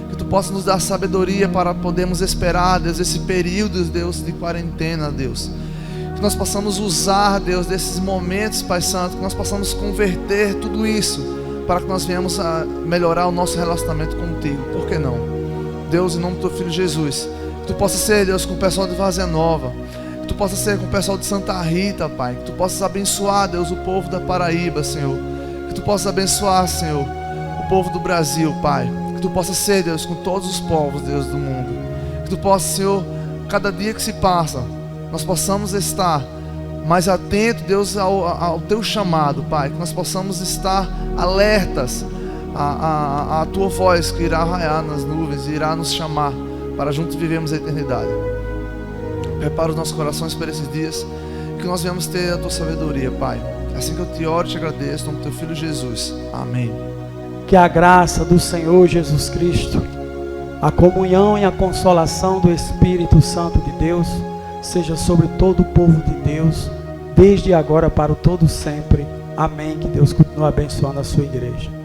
Que Tu possa nos dar sabedoria para podermos esperar, Deus, esse período, Deus, de quarentena, Deus. Que nós possamos usar, Deus, desses momentos, Pai Santo, que nós possamos converter tudo isso para que nós venhamos a melhorar o nosso relacionamento contigo. Por que não? Deus, em nome do Teu Filho Jesus, que Tu possa ser, Deus, com o pessoal de Várzea Nova, que Tu possa ser com o pessoal de Santa Rita, Pai, que Tu possas abençoar, Deus, o povo da Paraíba, Senhor, que Tu possas abençoar, Senhor, o povo do Brasil, Pai, que Tu possas ser, Deus, com todos os povos, Deus, do mundo, que Tu possas, Senhor, cada dia que se passa, nós possamos estar mais atentos, Deus, ao Teu chamado, Pai, que nós possamos estar alertas a Tua voz que irá raiar nas nuvens e irá nos chamar para juntos vivermos a eternidade. Prepara os nossos corações para esses dias, que nós venhamos ter a Tua sabedoria, Pai. É assim que eu Te oro e Te agradeço, em nome do Teu Filho Jesus. Amém. Que a graça do Senhor Jesus Cristo, a comunhão e a consolação do Espírito Santo de Deus seja sobre todo o povo de Deus, desde agora para o todo sempre. Amém. Que Deus continue abençoando a sua igreja.